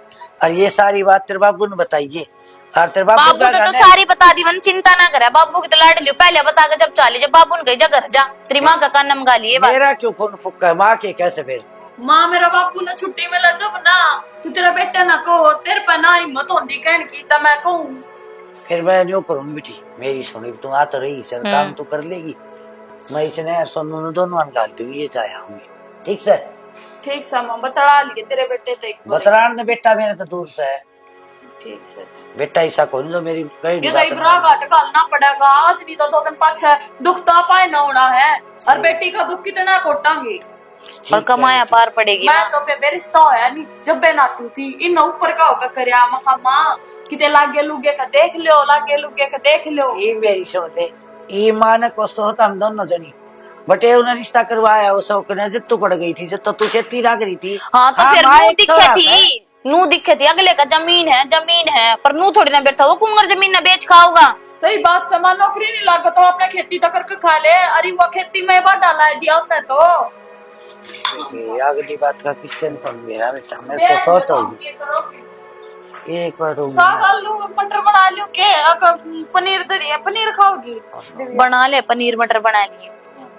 Speaker 1: और ये सारी बात तेरे बाबू ने बताइए और तेरे
Speaker 6: बाबू
Speaker 1: का
Speaker 6: तो
Speaker 1: कहना है-
Speaker 6: सारी बता दी मन चिंता ना करे बाबू की तो लाड लियो पहले बता के जब चाली जब बाबू ने गई जा घर जा तेरी माँ का कान नमगा लिए बात।
Speaker 1: मेरा क्यों फोन फुक्का है माँ के कैसे फिर
Speaker 2: माँ मेरा बापू ना छुट्टी में जब ना तू तेरा बेटा ना कहो तेरे पर ना हिम्मत होती कहन की तब मैं कहूँ
Speaker 1: फिर मैं न्यू करूंगी बेटी मेरी सुनी तू आ तो रही सर काम तो कर लेगी मैं इसने सोनू दोनों निकाल दूंगी ये चाहे होंगे ठीक से
Speaker 2: ठीक सा माँ बता लिए तेरे बेटे ते
Speaker 1: बतरान ने बेटा मेरे तो दूर से है
Speaker 2: ठीक से
Speaker 1: बेटा ऐसा कौन जो मेरी कई
Speaker 2: ये तो इब्रा घाट कालना पड़ेगा आज नहीं तो 2 दिन पाछे दुख तो पाए ना होना है और बेटी का दुख कितना कोटांगे
Speaker 6: और कमाया पार पड़ेगी
Speaker 2: मैं तो बे रिश्ता होया नहीं जब बे नाटू थी इन ऊपर का होकर करया मखा माँ किते लागे लुगे का देख लियो लागे लुगे का देख लियो
Speaker 1: ये मेरी सोच है ये माने को सोच हम दोनों जनी बटे उन्हें रिश्ता करवाया वो सब ने जित्तू पड़ गई थी जब तो तू खेती लाग रही थी।
Speaker 6: हाँ तो फिर
Speaker 1: माँ
Speaker 6: नू
Speaker 1: एक
Speaker 6: दिखे
Speaker 1: छोरा है।
Speaker 6: थी नू दिखे थी अगले का जमीन है पर नू थोड़ी ना बैठा वो कुंगर जमीन ना बेच खाओगा।
Speaker 2: सही बात से माँ नौकरी नहीं लागा तो अपने खेती तो करके खा ले अरे वो खेती में बात डाला है दिया हमने तो
Speaker 1: ये अगली बात का क्वेश्चन कौन मेरा बेटा मैं तो सोच रही एक बार
Speaker 2: साग आलू मटर बना लियो के अगर पनीर दरी है पनीर खाओगी
Speaker 6: बना ले पनीर मटर बना लिए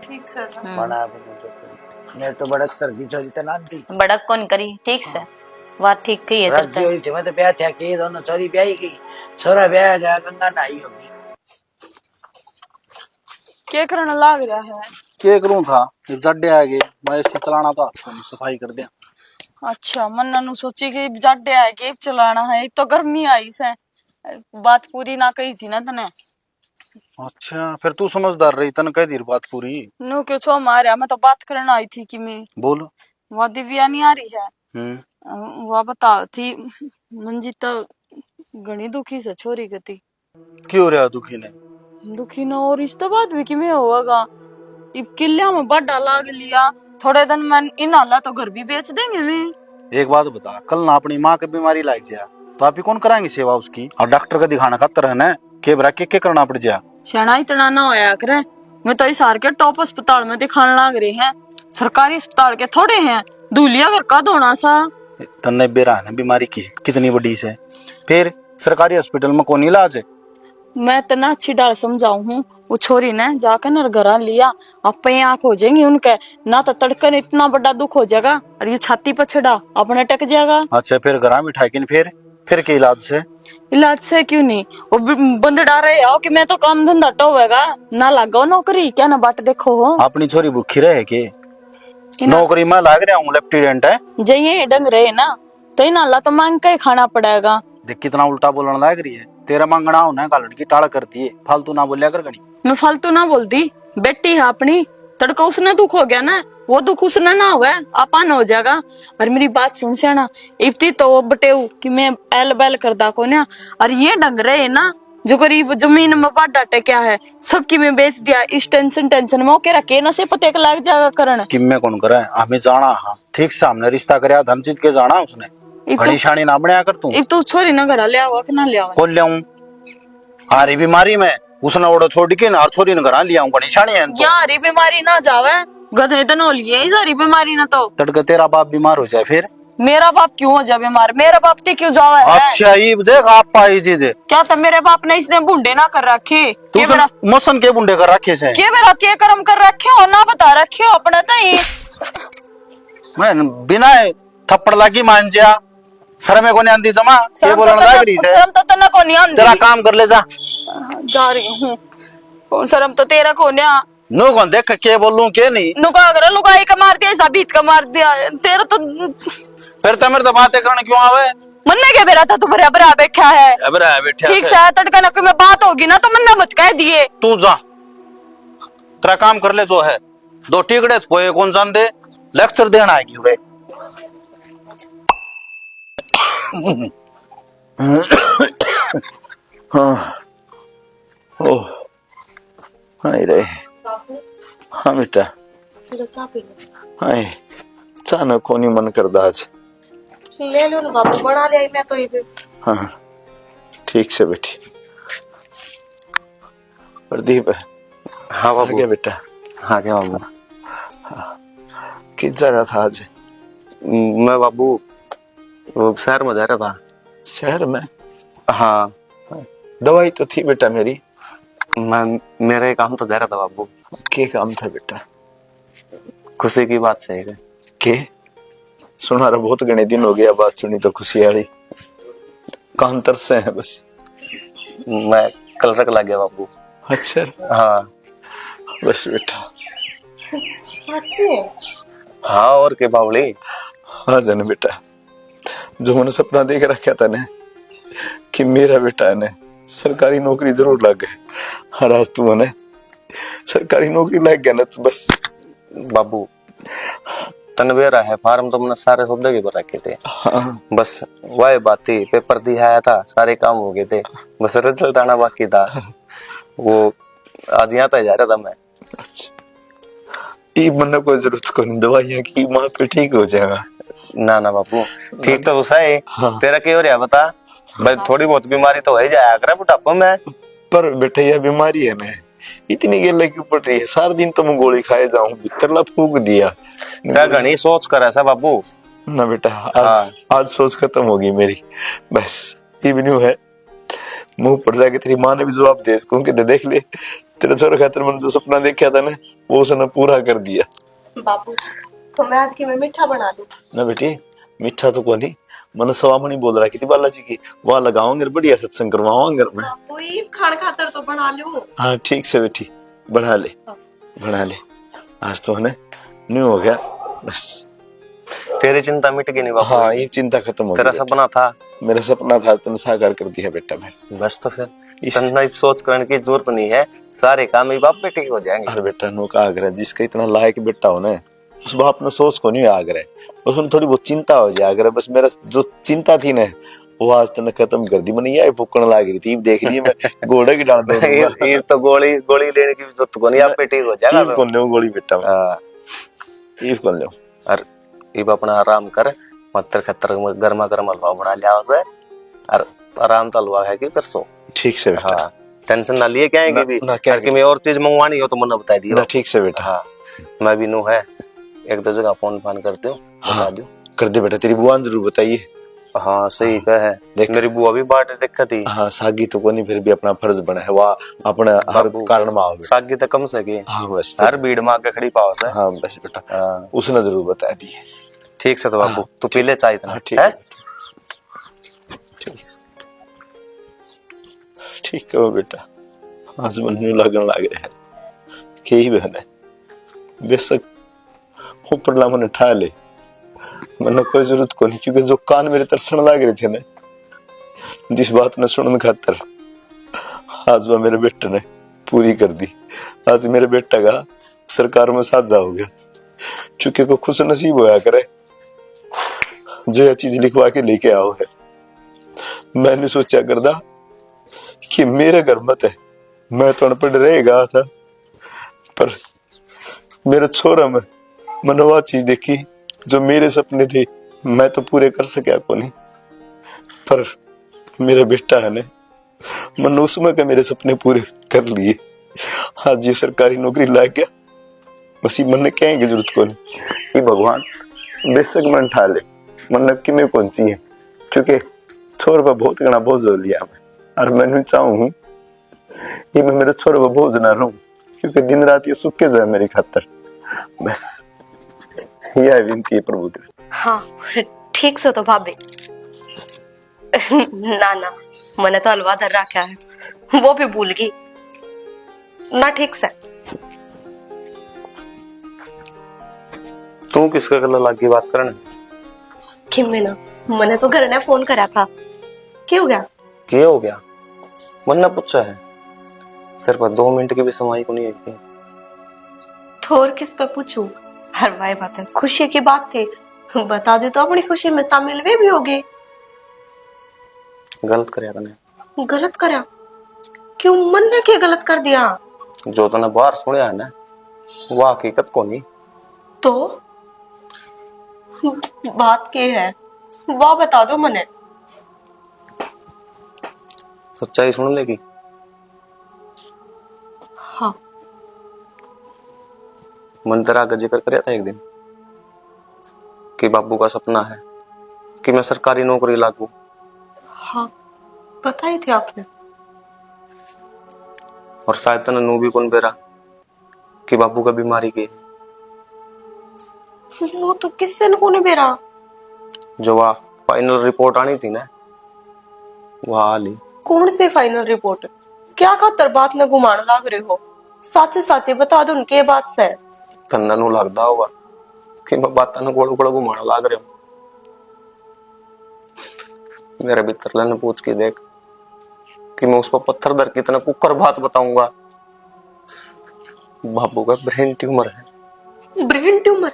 Speaker 2: ठीक से
Speaker 1: बना मैं तो बड़क कर दी चोरी तो ना दी
Speaker 6: बड़क कौन करी ठीक से बात ठीक कही है
Speaker 1: राज्य हुई थी मैं तो ब्याह था कि दोनों चोरी ब्याही गई छोरा ब्याह गया गंगा नहाई होगी
Speaker 2: क्या करने लाग रहा है
Speaker 9: क्या करूं था जब जड्डे आ गए मैं ऐसे चलाना था सफाई कर दिया।
Speaker 2: अच्छा मन्ना नु सोची कि जाडे आए कि चलाना है एक तो गर्मी आई से बात पूरी ना कही थी ना तने
Speaker 9: अच्छा फिर तू समझदार रही तन कह दी बात पूरी
Speaker 2: नु क्यों छो मारे मैं तो बात करने आई थी कि मैं
Speaker 9: बोल।
Speaker 2: वो दिव्या नहीं आ रही है वो बता थी मंजी तो घनी दुखी से छोरी गति
Speaker 9: क्यों रहा दुखी ने
Speaker 2: दुखी न और इसके बाद भी किमें होगा इब किल्ला में बड़ा लाग लिया थोड़े दिन में इन हाला तो घर भी बेच देंगे मैं।
Speaker 9: एक बात बता कल ना अपनी माँ की बीमारी लाग जाए तो आप ही कौन कराएंगे सेवा उसकी और डॉक्टर का दिखाना खातर है ना के बरा के करना पड़ जाए
Speaker 2: सेना इतना ना होया करे मैं तो इस हार के टॉप अस्पताल में दिखाने लाग रहे हैं सरकारी अस्पताल के थोड़े हैं दूलिया घर का धोना सा
Speaker 9: तन्ने बेरा है बीमारी कितनी बड़ी से, फिर सरकारी हॉस्पिटल में कौन इलाज है?
Speaker 2: मैं तना अच्छी डाल समझाऊ हूँ, वो छोरी ने जाकर न घर लिया, अपने आंख हो जाएंगी उनके, ना तो तड़कन इतना बड़ा दुख हो जाएगा और ये छाती पर छड़ा अपने टक जाएगा।
Speaker 9: अच्छा फिर घर बिठा के फिर के इलाज से?
Speaker 2: इलाज से क्यों नहीं, वो बंद डाल रहे हो कि मैं तो काम धंधा टोवेगा ना लागो नौकरी, क्या ना बाट देखो हो।
Speaker 9: अपनी छोरी भूखी रहे के नौकरी में लाग रहा हूँ, लेफ्टिनेंट है
Speaker 2: जइए डंग रहे ना, तो इन अल्लाह तो मांग के ही खाना पड़ेगा।
Speaker 9: देख कितना उल्टा बोलने लग रही है, तेरा मांगना होना का लड़की टाड़ करती है, फालतू ना बोलिया कर गणी।
Speaker 2: मैं फालतू ना बोलती, बेटी है अपनी, तड़का उसने दुख हो गया ना, वो दुख उसने ना हुआ आपान हो जाएगा। और मेरी बात सुन से ना, इतनी तो बटेऊ कि मैं एल बैल करदा को ना, और ये डंग रहे ना जो गरीब जमीन में बाट डाटे क्या है सबकी मैं बेच दिया, इस टेंशन में ओके रखे ना से पते के लाग जाएगा करण
Speaker 9: कि मैं कौन करे, हमें जाना हाँ ठीक से हमने रिश्ता करया, धन जीत के जाना उसने, घड़ी शानी ना बनया कर तू।
Speaker 2: एक तो छोरी ना घर ले आवा कि ना ले आवा,
Speaker 9: कौन ले आऊं? आरी बीमारी में उसने ओढ़ो छोड़ के ना छोरी ने घर ले आऊं, घड़ी शानी है तो।
Speaker 2: यार बीमारी ना जावे, गधे तो नो लिए सारी बीमारी ना तो
Speaker 9: तड़के तेरा बाप बीमार हो जाए फिर?
Speaker 2: मेरा बाप क्यों हो जाए बीमार, मेरा बाप ते क्यों जावा है?
Speaker 9: अच्छा ये देख आप पाई जी दे
Speaker 2: क्या था मेरे बाप ने इसने बुंडे ना कर रखे,
Speaker 9: तू मौसम के बुंडे कर रखे से
Speaker 2: के मेरा के कर्म कर रखे हो ना बता रखे हो अपने तई।
Speaker 9: मैं बिना थप्पड़ लागी मान जा, शर्म को नहीं आंदी जमा ये बोलने लग रही है।
Speaker 2: शर्म तो तना को नहीं आंदी,
Speaker 9: तेरा काम कर ले जा
Speaker 2: रही हूँ, कौन शर्म तो तेरा को नहीं।
Speaker 9: नो कौन देख के बोलूं के नहीं,
Speaker 2: नुका अगर लुगाई का मार दिया साबित का मार दिया तेरा तो,
Speaker 9: फिर तो मेरे तो बातें करने क्यों आवे?
Speaker 2: मन्ने के बेरा था तू बराबर बैठा है,
Speaker 9: बैठा
Speaker 2: ठीक से तड़का ना कोई में बात होगी ना तो मन्ना मत कह दिए।
Speaker 9: तू जा तेरा काम कर ले जो है, दो टिकड़े पोए कौन जान दे, लेक्चर देना आएगी रे। हाँ ओह हाय रे, हाँ बेटा हाय चाना कोनी मन करदा आज,
Speaker 5: ले लो ना बाबू, बना ले मैं तो ये।
Speaker 9: हाँ ठीक से बेटी। प्रदीप
Speaker 7: हाँ बाबू।
Speaker 9: क्या बेटा?
Speaker 7: हाँ क्या बाबू?
Speaker 9: किस जा रहा था आज?
Speaker 7: मैं बाबू वो शहर में जा रहा था।
Speaker 9: शहर में?
Speaker 7: हाँ
Speaker 9: दवाई तो थी बेटा मेरी,
Speaker 7: मैं मेरे काम तो जा रहा था बाबू।
Speaker 9: क्या काम था बेटा?
Speaker 7: खुशी की बात से है
Speaker 9: के सुना रहा, बहुत घने दिन हो गया बात सुनी तो खुशी वाली, कान तरसे है बस।
Speaker 7: मैं कल रख लग गया बाबू।
Speaker 9: अच्छा
Speaker 7: हाँ
Speaker 9: बस बेटा।
Speaker 5: सच्ची?
Speaker 7: हाँ और के बावली।
Speaker 9: हाँ जन बेटा, जो मैंने सपना देख रखा था ना कि मेरा बेटा है ना सरकारी नौकरी जरूर लग गए, हर आज तू है सरकारी नौकरी लग गया ना तो बस।
Speaker 7: बाबू तनवेरा है फार्म तो मैंने सारे शब्द के भर रखे थे।
Speaker 9: हाँ।
Speaker 7: बस वही बात थी, पेपर दिया आया था, सारे काम हो गए थे, बस रिजल्ट आना बाकी था। वो आज यहाँ तक जा रहा था मैं।
Speaker 9: अच्छा ये मन को जरूरत को नहीं, दवाइयाँ की माँ पे ठीक हो जाएगा।
Speaker 7: ना ना बाबू ठीक तो सही।
Speaker 9: हाँ।
Speaker 7: तेरा क्या हो रहा बता भाई, थोड़ी बहुत बीमारी तो हो जाया करे बुढ़ापा में।
Speaker 9: पर बेटा यह बीमारी है ना इतनी गेले क्यों पड़ रही है, सारा दिन तो मैं गोली खाए जाऊं, भीतर फूक दिया।
Speaker 7: क्या घनी सोच कर ऐसा बाबू?
Speaker 9: ना बेटा आज सोच खत्म होगी मेरी, बस ये भी नहीं है। मुंह पर जाके तेरी माँ ने भी जवाब दे इसको कि देख ले तेरे छोरे खातिर मैंने जो सपना देखा था ना वो उसने पूरा कर दिया।
Speaker 5: बाबू तो मैं आज की मैं मीठा बना दूं
Speaker 9: ना बेटी, मीठा तो कोई नहीं, मन सवामणी बोल रहा थी बालाजी की, वहां लगाऊंगे बढ़िया सत्संग करवाऊंगे मैं।
Speaker 5: बाबू ये खान खातर तो बना लो।
Speaker 9: हाँ ठीक से बेटी बना ले बना ले, आज तो है ना न्यू हो गया बस।
Speaker 7: तेरी चिंता मिट गई नहीं बाबू?
Speaker 9: हाँ ये चिंता खत्म हो गई।
Speaker 7: तेरा सपना था?
Speaker 9: मेरा सपना था, तुमने साकार कर दिया बेटा बस।
Speaker 7: बस तो फिर तन्ना सोच करने की जरूरत नहीं है, सारे काम ही बाप पे ठीक हो जाएंगे।
Speaker 9: अरे बेटा नो का आग्रह, जिसका इतना लायक बेटा हो ना उस बाप ने सोच को नहीं आग्रह, उसमें थोड़ी बहुत चिंता हो जाए आग्रह, बस मेरा जो चिंता थी ना वो आज तक खत्म कर दी। मैंने यही फूकने लग रही थी, देख ली मैं घोड़े की डाल दूंगा।
Speaker 7: ये तो गोली लेने की जरूरत को नहीं, आप पे ठीक हो जाएगा।
Speaker 9: कौन ले गोली बेटा? ईव कौन ले?
Speaker 7: और इब अपना आराम कर, मत्तर खत्तर गर्मा गर्म हलवा बना लिया उसे, और आराम तो हलवा है कि फिर सो।
Speaker 9: ठीक से बेटा।
Speaker 7: हाँ टेंशन ना लिए, क्या है भी कि मैं और चीज मंगवानी हो तो मैंने बता दिया।
Speaker 9: ठीक से बेटा।
Speaker 7: हाँ मैं भी नू है एक दो जगह फोन करते हो, बता दो।
Speaker 9: कर दे बेटा, तेरी बुआ ने जरूर बताइए।
Speaker 7: हाँ सही कह है,
Speaker 9: देख।
Speaker 7: मेरी बुआ भी बाट दिक्कत ही।
Speaker 9: हाँ सागी तो कोनी, फिर भी अपना फर्ज बना है, वाह अपने हर
Speaker 7: बाबू,
Speaker 9: कारण में आओगे।
Speaker 7: सागी तो कम सके।
Speaker 9: हाँ बस
Speaker 7: हर भीड़ में आके खड़ी पाओ से।
Speaker 9: हाँ बस बेटा,
Speaker 7: हाँ।
Speaker 9: उसने जरूर बता दी।
Speaker 7: ठीक से तो बाबू, तू पी ले चाय इतना।
Speaker 9: हाँ, ठीक
Speaker 7: है?
Speaker 9: है ठीक है वो बेटा, आज मन में लगन लग रहा है कि ही बहन है, बेशक ऊपर ला मन ठा ले, मन कोई जरूरत को नहीं, क्योंकि जो कान मेरे तरसण लग रहे थे ना, जिस बात ने सुनने खातर आज वह मेरे बेटे ने पूरी कर दी। आज मेरे बेटा का सरकार में साझा हो गया, चूंकि को खुश नसीब होया करे जो यह चीज लिखवा के लेके आओ है। मैंने सोचा करदा कि मेरे घर मत है, मैं तो अनपढ़ रहेगा था, पर मेरे छोरा में मनोवा चीज देखी जो मेरे सपने थे मैं तो पूरे कर सका को नहीं, पर मेरा बेटा है ने मन उसमें के मेरे सपने पूरे कर लिए। आज ये सरकारी नौकरी लाग गया, बस मन ने कहेंगे जरूरत को नहीं कि भगवान बेशक मन ठा ले, मन कि में पहुंची है, क्योंकि छोर पर बहुत घना बोझ हो लिया मैं, और मैं चाहूँ कि मैं मेरे छोर पर बोझ ना रहूं, क्योंकि दिन रात ये सुखे जाए मेरी खातर। बस यह विनती है प्रभु की।
Speaker 5: हाँ ठीक से तो भाभी। ना ना, मैंने तो हलवा धर रखा है, वो भी भूल गई ना। ठीक से
Speaker 7: तू किसका गला लाग की बात करने?
Speaker 5: किम्मे ना, मैंने तो घर ने फोन करा था। क्या हो गया?
Speaker 7: क्या हो गया? मन ने पूछा है, तेरे पास 2 मिनट की भी समय को नहीं है।
Speaker 5: तो और किस पे पूछूं? हर भाई बात है, खुशी की बात थी, बता दे तो अपनी खुशी में शामिल वे भी होगे।
Speaker 7: गलत करया तने।
Speaker 5: गलत करा? क्यों, मन ने क्या गलत कर दिया?
Speaker 7: जो तने बाहर सुनया है ना, वो हकीकत को नहीं।
Speaker 5: तो बात क्या है, वाह बता दो मने।
Speaker 7: सच्चाई सुन लेगी?
Speaker 5: हाँ।
Speaker 7: मन तेरा का जिक्र करया था एक दिन कि बाबू का सपना है कि मैं सरकारी नौकरी लागू।
Speaker 5: हाँ बताई थी आपने।
Speaker 7: और शायद तने नू भी कौन बेरा कि बाबू का बीमारी की।
Speaker 5: वो तो किससे को नहीं बेरा।
Speaker 7: जो वह फाइनल रिपोर्ट आनी थी ना, वह आ ली।
Speaker 5: कौन से फाइनल रिपोर्ट? क्या खातर बात में घुमाने लाग रहे हो? साचे साचे बता दो उनके बात से।
Speaker 7: कन्ना नू लगदा होगा कि मैं बात न गोड़ गोड़ घुमाने लाग रहा हूं। मेरे भीतर ने पूछ के देख कि मैं उस पर पत्थर धर की इतना कुकर बात बताऊंगा। बाबू का ब्रेन ट्यूमर है।
Speaker 5: Brain tumour?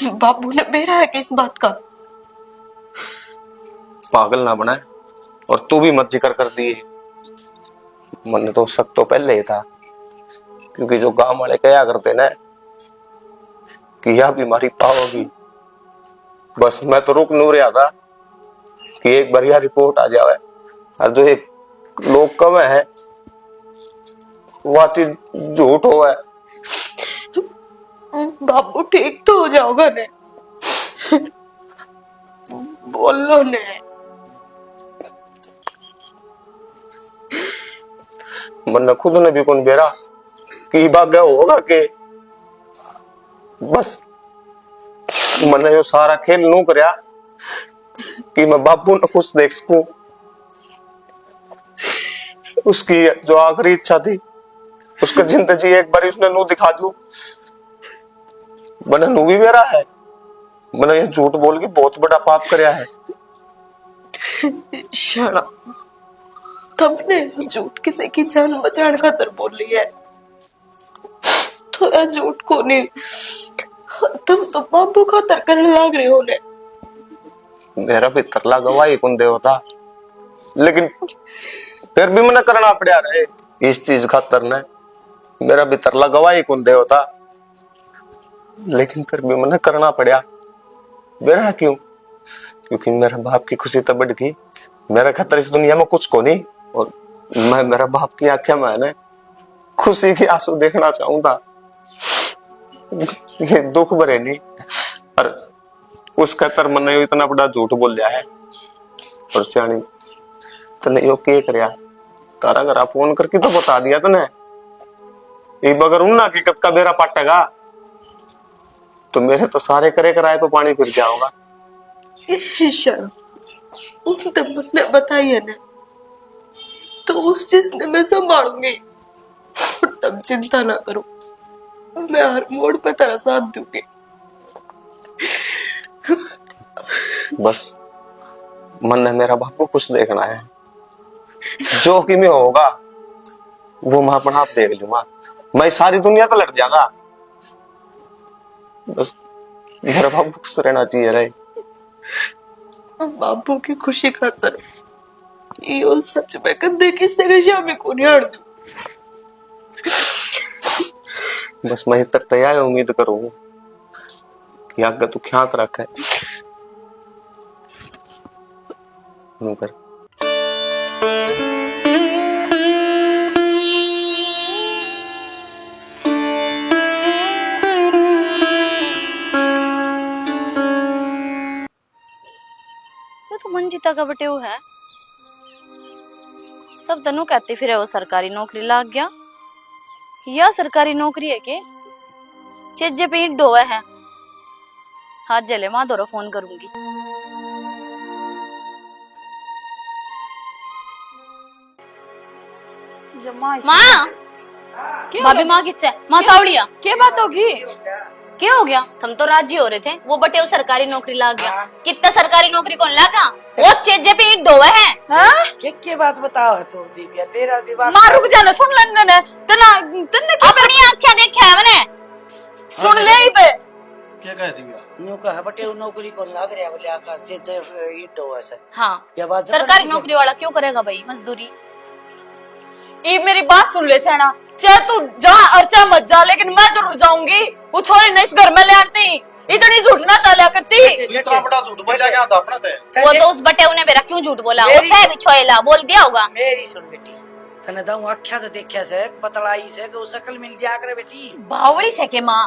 Speaker 5: बाबू ने बेरा है कि इस बात का?
Speaker 7: पागल ना बनाए, और तू भी मत जिक्र कर दिए। मन तो शक तो पहले ही था, क्योंकि जो गांव वाले कहा करते ना कि यह बीमारी पाओगी, बस मैं तो रुक नहीं रहा था कि एक बढ़िया रिपोर्ट आ जाए, और जो एक लोग कम है वह चीज झूठ हो है।
Speaker 5: बाबू ठीक तो हो जाओगा ने, बोलो ने।
Speaker 7: मन खुद ने भी कौन बेरा कि भाग्य होगा के बस मैंने जो सारा खेल नू करया कि मैं बाबू ने खुश देख सकूं। उसकी जो आखिरी इच्छा थी, उसका जिंदगी एक बार उसने नू दिखा दू। मैंने नू भी मेरा है, मैंने ये झूठ बोल के बहुत बड़ा पाप करया है।
Speaker 5: शाला, तुमने झूठ किसी की जान बचाने खातर बोली है, तो झूठ को नहीं, तुम तो बाबू खातर करने लग रहे हो ने।
Speaker 7: मेरा भी तरला गवाही कौन दे होता, लेकिन फिर भी मैंने करना पड़ा रहे इस चीज खातर ने। मेरा भी तरला गवाही कौन दे होता, लेकिन फिर भी मैंने करना पड़ा। मेरा क्यों? क्योंकि मेरे बाप की खुशी तो बढ़ गई। मेरा खतर इस दुनिया में कुछ को नहीं, और मैं मेरा बाप की आंखें में ना खुशी के आंसू देखना चाहूंगा। ये दुख भरे नहीं, और उसका तर मन इतना बड़ा झूठ बोल लिया है। और सियाणी तने यो के करया, तारा घरा फोन करके तो बता दिया तने। एक बगर उन हकीकत का बेरा पाटेगा तो मेरे तो सारे करे कराए पे पानी फिर जाओगा।
Speaker 5: तुमने बताई है ना, तो उस चीज ने मैं संभालूंगी। और तुम चिंता ना करो, मैं हर मोड़ पे तेरा साथ दूंगी।
Speaker 7: बस मन ने मेरा बापू खुश देखना है, जो कि मैं होगा वो मैं अपना आप देख लूंगा। मैं सारी दुनिया तो लड़ जाऊंगा, बस मेरा बापू खुश रहना चाहिए रे।
Speaker 5: बाबू की खुशी खातर यो सच में कदे किसी के शामे को नहीं हट दूं।
Speaker 7: बस मैं तैयार उम्मीद करूँ कि आगे तू ख्याल रखे कर।
Speaker 6: तो मंजिता का बटे वो है, सब तनु कहते फिर वो सरकारी नौकरी लाग गया, या सरकारी नौकरी है के चेजे पे ईंट डोवा है। हाथ जले माँ दोरा फोन करूंगी। माँ भाभी माँ किससे माँ तावड़िया
Speaker 2: क्या बात होगी?
Speaker 6: क्या हो गया? हम तो राजी हो रहे थे, वो बटे वो सरकारी नौकरी लाग गया। कितना सरकारी नौकरी कौन लागा? वो चेजे पे ईंट डोवा है।
Speaker 1: क्या बात बताओ है तू दिव्या, तेरा दिमाग
Speaker 2: माँ रुक जाना, सुन लेने ने तना तन्ने क्या
Speaker 6: अपनी आंखें देखा है मैंने,
Speaker 2: सुन ले ही पे
Speaker 4: क्या कह दिव्या?
Speaker 1: न्यू कहा बटे वो नौकरी को लाग रहा बोले आकर जे ईट हुआ से।
Speaker 6: हाँ
Speaker 1: क्या बात
Speaker 6: सरकारी नौकरी वाला क्यों करेगा भाई मजदूरी?
Speaker 2: ई मेरी बात सुन ले सेना, चाहे तू जा और चाहे मत जा, लेकिन मैं जरूर जाऊंगी। वो छोरी नहीं इस घर में ले आती, इतनी झूठ ना चला करती।
Speaker 4: इतना बड़ा झूठ बोला क्या था अपना ते?
Speaker 6: वो तो उस बटे ने मेरा क्यों झूठ बोला? उसे भी छोएला बोल दिया होगा।
Speaker 1: मेरी सुन बेटी, तने दाऊ आख्या तो देखया से पतलाई से कि शकल मिल जा करे बेटी।
Speaker 6: बावड़ी से के माँ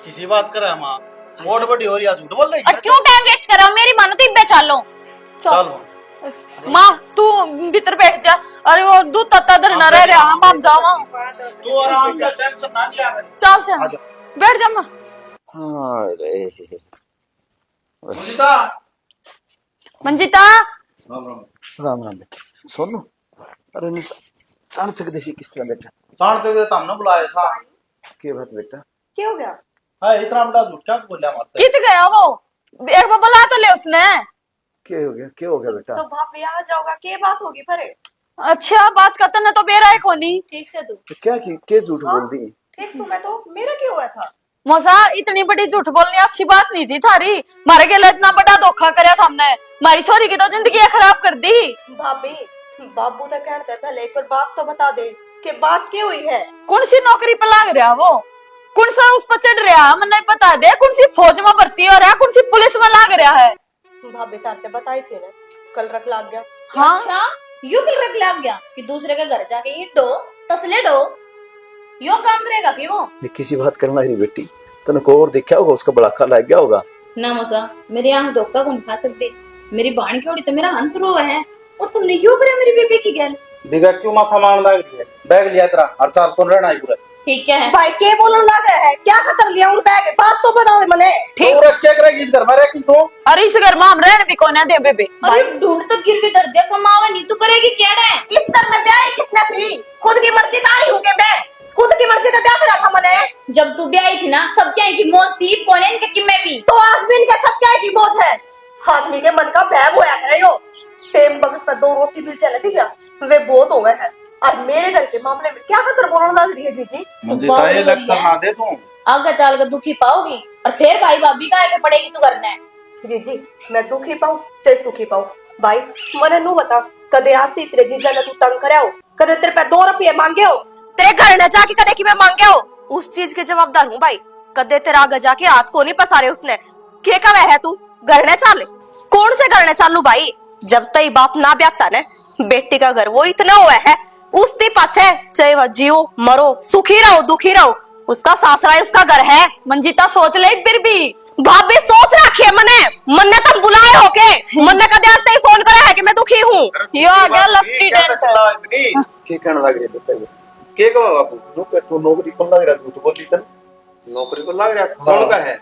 Speaker 4: किसी बात करे माँ, बहुत बड़ी हो रही है, झूठ बोल रही
Speaker 6: और क्यों टाइम वेस्ट कर रहा हूँ? मेरी मानो तो इब्बे चालो।
Speaker 4: चल
Speaker 2: माँ तू भीतर बैठ जा, अरे वो दूध तत्ता दर न रह रहा, हम जावा।
Speaker 4: तू आराम से टेंशन ना लिया कर।
Speaker 2: चल से बैठ जा माँ।
Speaker 9: अरे
Speaker 4: मंजिता
Speaker 2: मंजिता
Speaker 4: राम राम।
Speaker 9: राम राम बेटा, सोनू अरे नहीं साढ़ तक देसी किस तरह बेटा?
Speaker 4: साढ़ तक तो हमने बुलाया था।
Speaker 9: क्या बात बेटा?
Speaker 5: क्या हो गया?
Speaker 4: हाँ इतना बड़ा झूठ क्या बोला मारते?
Speaker 2: कित गया वो? एक बार बुला तो ले उसने।
Speaker 9: क्या हो गया? क्या हो गया बेटा?
Speaker 5: तो भाभी आ जाओगा, क्या बात होगी फिर?
Speaker 2: अच्छा बात करता ना तो बेरा है कोनी।
Speaker 6: ठीक से तू
Speaker 9: तो क्या झूठ बोल दी?
Speaker 5: ठीक सु मैं तो, मेरा क्या हुआ था?
Speaker 2: मौसा इतनी बड़ी झूठ बोलनी अच्छी बात नहीं थी थारी, मारे के लिए इतना बड़ा धोखा करया था हमने, हमारी छोरी की तो जिंदगी खराब कर दी।
Speaker 5: भाभी बाबू तो कहते पहले एक बार बात तो बता दे कि बात क्या हुई है।
Speaker 2: कौन सी नौकरी पे लाग रहा वो? कौन सा उस पर चढ़ रहा? मन नहीं पता दे, कौन सी फौज में भर्ती हो रहा, कौन सी पुलिस में लाग रहा है?
Speaker 5: भाभी तारते बताई थी ना, कल रख लाग गया।
Speaker 2: हाँ
Speaker 6: अच्छा यू कल रख लाग गया कि दूसरे के घर जाके ईंट डो तसले डो, यो काम करेगा कि वो?
Speaker 9: ये किसी बात करना ही बेटी, तने को और देखा होगा, उसका बड़ाका लग गया होगा
Speaker 6: ना। मौसा मेरी आंख धोखा कौन खा सकते? मेरी बाण की ओड़ी तो मेरा हंस रो है, और तुमने यूं करे मेरी बेबी की गैल।
Speaker 4: दिव्या क्यों माथा मारने लग रही है? बैग लिया तेरा हर साल कौन रहना है पूरा?
Speaker 6: ठीक है
Speaker 5: भाई के बोलने लग रहा है? क्या खतर लिया उन बैग? बात तो बता दे मने।
Speaker 2: ठीक।
Speaker 4: और क्या करेगी इस घर में? रह किस तो?
Speaker 2: अरे इस घर में हम रहने भी कौन है दे बेबे?
Speaker 6: अरे ढूंढ तो गिर भी दर दे कमावा नहीं तू करेगी क्या है?
Speaker 5: इस घर में ब्याह किसने थी? खुद की मर्जी से आई हूँ के मैं, खुद की मर्जी से ब्याह करा था मैंने।
Speaker 6: जब तू ब्याही थी ना सब क्या की मौज थी, कौन है इनके कि मैं भी
Speaker 5: तो आज भी इनके सब क्या की मौज है? आदमी के मन का बहम होया है यो। टेम वक्त पर 2 रोटी भी चले थी वे बहुत हो गए हैं। और मेरे घर के मामले में क्या खतर बोलने लग रही है जीजी?
Speaker 4: मंजिता ये लेक्चर ना दे तू।
Speaker 6: आगे चल कर दुखी पाओगी, और फिर भाई भाभी का आगे पड़ेगी तू करना।
Speaker 5: जीजी मैं दुखी पाऊं चाहे सुखी पाऊं, भाई मने नू बता कदे आती तेरे जीजा ने तू तंग करया हो? कदे तेरे पे 2 रुपये मांगे हो? तेरे घर ने जाके कदे कि मैं मांगे हो? उस चीज के जवाबदार हूँ भाई। कदे तेरा आगे जाके हाथ को नहीं पसारे उसने। के का वह है तू घर ने चाले? कौन से घर ने चालू भाई? जब तई बाप ना ब्याता ने बेटी का घर वो इतना हुआ है, उसके पाछे चाहे वह जियो मरो सुखी रहो दुखी रहो, उसका सासरा उसका घर है।
Speaker 2: मंजिता सोच ले फिर भी,
Speaker 5: भाभी सोच रखी है मन्ने तुम बुलाए हो के मन्ने का ध्यान से ही फोन करा है कि मैं दुखी हूँ।
Speaker 2: यो आ गया लफ्टी
Speaker 9: क्या
Speaker 2: डेंट।
Speaker 9: चला इतनी के कहने लग रहे बेटा के कहो बापू तू नौकरी को लग रहा तू बोली तन
Speaker 7: नौकरी को लग रहा कौन का है?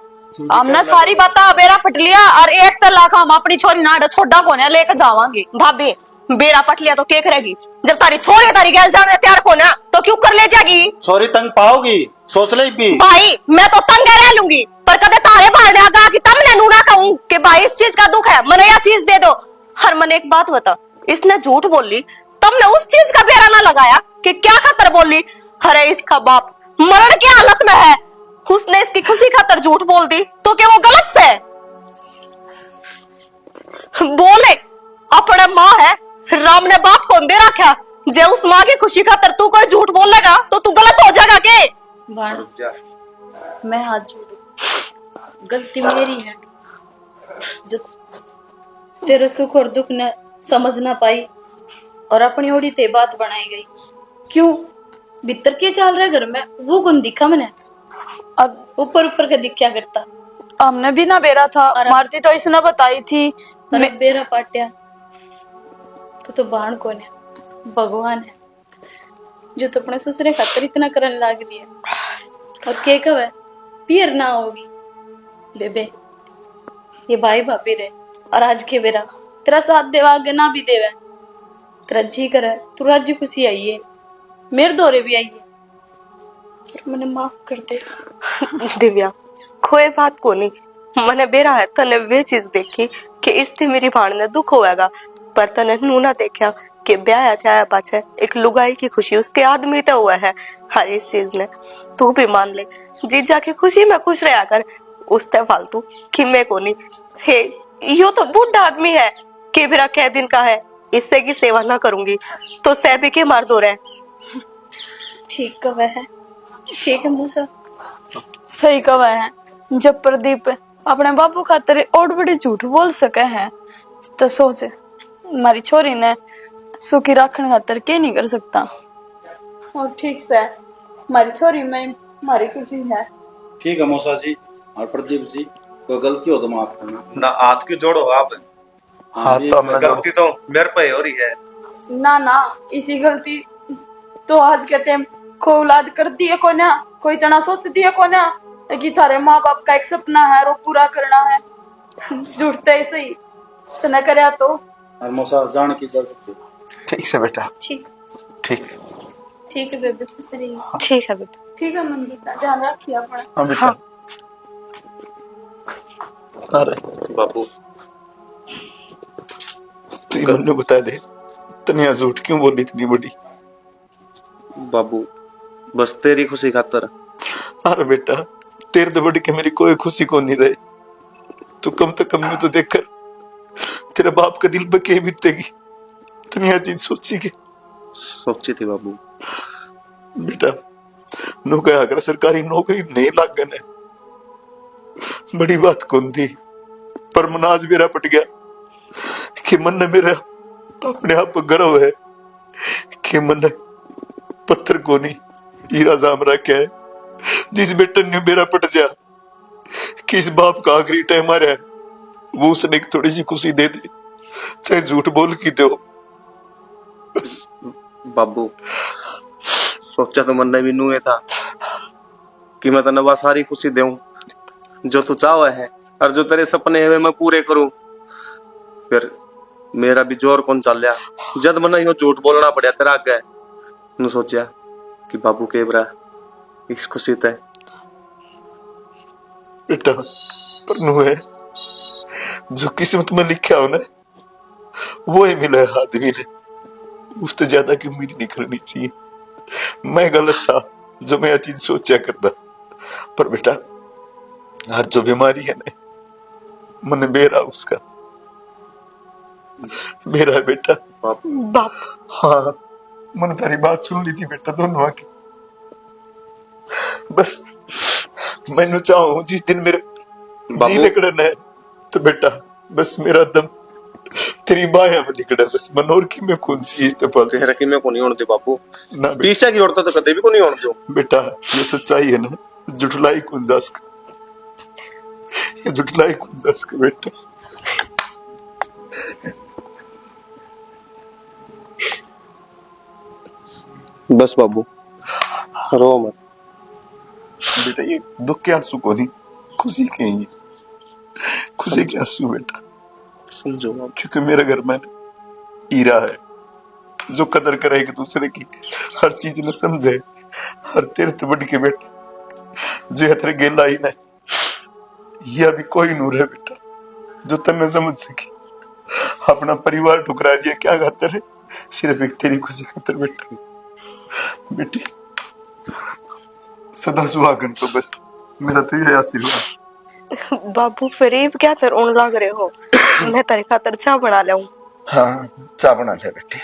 Speaker 2: हमने सारी बातें बेरा पट लिया और एक तलाक हम अपनी छोरी नाड़ छोड़ा कोने लेके जावांगे।
Speaker 5: भाभी बेरा पट लिया तो क्या करेगी? जब तारी छोरी तारी गैल जाने तैयार को ना तो क्यों कर ले जाएगी?
Speaker 7: सॉरी तंग पाओगी सोच ले भी।
Speaker 5: भाई मैं तो तंग रह लूंगी पर कदे तारे बाहर आगा कि तम ने नूना कहूं कि भाई इस चीज का दुख है मने यह चीज दे दो। हर मन एक बात बता, इसने झूठ बोली तुमने उस चीज का बेरा ना लगाया कि क्या खातर बोली? अरे इसका बाप मरण की हालत में है, उसने इसकी खुशी खातर झूठ बोल दी तो क्या वो गलत से? बोले अपने माँ है, राम ने बाप कौन दे रखा? जे उस माँ की खुशी खातर तू कोई झूठ बोलेगा तो तू गलत हो जाएगा के?
Speaker 6: बाण मैं हाथ जोड़ू, गलती मेरी है जो तेरे सुख और दुख ने समझ ना पाई और अपनी ओड़ी ते बात बनाई गई। क्यों भीतर के चल रहा घर में वो कौन दिखा मैंने?
Speaker 2: अब
Speaker 6: ऊपर ऊपर का दिख क्या करता?
Speaker 2: हमने भी ना बेरा था मारती तो इसने बताई थी।
Speaker 6: अरे बेरा पाटिया तो बाण कौन है? भगवान है जो तो अपने ससुरे खातर इतना करने लग रही है और के कब है पियर ना होगी बेबे ये भाई भाभी रे। और आज के बेरा तेरा साथ देवा आगे ना भी देवे तेरा जी करे तू राजी खुशी आई है मेरे दौरे भी आई है मैंने माफ कर दे।
Speaker 5: दिव्या कोई बात को नहीं मने बेरा है तने वे चीज देखी कि इससे मेरी भाण ने दुख होएगा पर तने नूना देखा कि ब्याह था पाछे एक लुगाई की खुशी उसके आदमी तो हुआ है। हर इस चीज ने तू भी मान ले जीजा की खुशी में खुश रहा कर उसते फालतू कि मैं को नहीं। हे यो तो बूढ़ा आदमी है कि मेरा कै दिन का है इससे की सेवा ना करूंगी तो सैबी के मार दो रहे।
Speaker 6: ठीक कहा है ठीक है मूसा
Speaker 2: सही कहा है। जब प्रदीप अपने बापू खातर और बड़ी झूठ बोल सके है तो सोच हमारी छोरी ने सुखी रखने खातर के नहीं कर सकता। और ठीक से हमारी छोरी में हमारी खुशी है।
Speaker 10: ठीक है मौसा जी और प्रदीप जी कोई गलती हो तो माफ करना
Speaker 7: ना हाथ क्यों जोड़ो आप?
Speaker 9: हाथ तो हमने
Speaker 7: गलती तो मेरे पे हो रही है।
Speaker 2: ना ना इसी गलती तो आज के टाइम को औलाद कर दिए को ना कोई तना सोच दिए को ना कि थारे माँ बाप का एक सपना है वो पूरा करना है जुड़ते ही सही तो न करे तो।
Speaker 10: और मौसा जान की इजाजत।
Speaker 9: ठीक से बेटा
Speaker 6: ठीक
Speaker 9: ठीक
Speaker 6: ठीक है बेबे खुश रहिए।
Speaker 5: ठीक है बेटा
Speaker 2: ठीक है मंजीता ध्यान रखिए अपना।
Speaker 9: हाँ बेटा अरे
Speaker 7: बाबू
Speaker 9: तू ही मन्नू बता दे तनिया झूठ क्यों बोली इतनी बड़ी?
Speaker 7: बाबू बस तेरी खुशी खातर।
Speaker 9: अरे बेटा तेरे तो बड़ी के मेरी कोई खुशी को नहीं रहे तू कम तो कम तो देखकर तेरा बाप का दिल बके बीतेगी तनिया चीज सोची के
Speaker 7: सोची थी बाबू।
Speaker 9: बेटा नो कहा अगर सरकारी नौकरी नहीं लाग गए बड़ी बात कौन थी पर मन आज मेरा पट गया कि मन ने मेरा अपने आप पर गर्व है कि मन ने पत्थर को नहीं हीरा जाम रखा है जिस बेटे ने मेरा पट जा कि इस बाप का आखिरी टाइम आ रहा है वो उसने एक थोड़ी सी खुशी दे दे चाहे झूठ बोल की दो बस।
Speaker 7: बाबू सोचा तो मन ने भी नूए था कि मैं तने सारी खुशी दूं जो तू चाह है और जो तेरे सपने है मैं पूरे करूं। फिर मेरा भी जोर कौन चल रहा जब मन यो झूठ बोलना पड़ा तेरा आगे नु सोचा कि बाबू के बरा इस खुशी ते
Speaker 9: बेटा पर नु है जो किस्मत में लिखा हो ना वो ही मिला है आदमी ने उससे ज्यादा की उम्मीद नहीं करनी चाहिए। मैं गलत था जो मैं यह चीज सोचा करता पर बेटा हर जो बीमारी है ना मन बेरा उसका मेरा है बेटा
Speaker 5: बाप।
Speaker 9: हाँ मन तारी बात सुन ली थी बेटा दोनों आके बस मैंने चाहूं जिस दिन मेरे जी निकलना है तो बेटा बस मेरा दम तेरी बाया में निकले बस मनोर की मैं कौन सी इस पर
Speaker 7: तेरा की मैं को नहीं होने बाबू
Speaker 9: ना
Speaker 7: पीछे की औरत तो कदे भी को नहीं होने दो
Speaker 9: बेटा ये सच्चाई है ना जुटलाई कौन जास ये जुटलाई को दस के बेटा।
Speaker 7: बस बाबू रो मत।
Speaker 9: बेटा ये दुख के आंसू को नहीं, खुशी के हैं ये, खुशी के आंसू बेटा।
Speaker 7: समझो बाबू।
Speaker 9: क्योंकि मेरे घर में हीरा है जो कदर करे एक दूसरे की, हर चीज न समझे, हर तीर्थ बढ़ के बेटा जो हथरे गेला ही ना, ये अभी कोई नूर है बेटा जो तन्ने समझ सके। अपना परिवार ठुकरा दिया क्या खातर है, सिर्फ एक तेरी खुशी खातर बेटा। बेटी सदा सुहागन तो बस मेरा तो यही आशीर्वाद।
Speaker 5: बाबू फिर ये क्या रोने लग रहे हो? मैं तेरे खातर चाय बना लाऊं?
Speaker 9: हाँ चाय बना ले बेटी।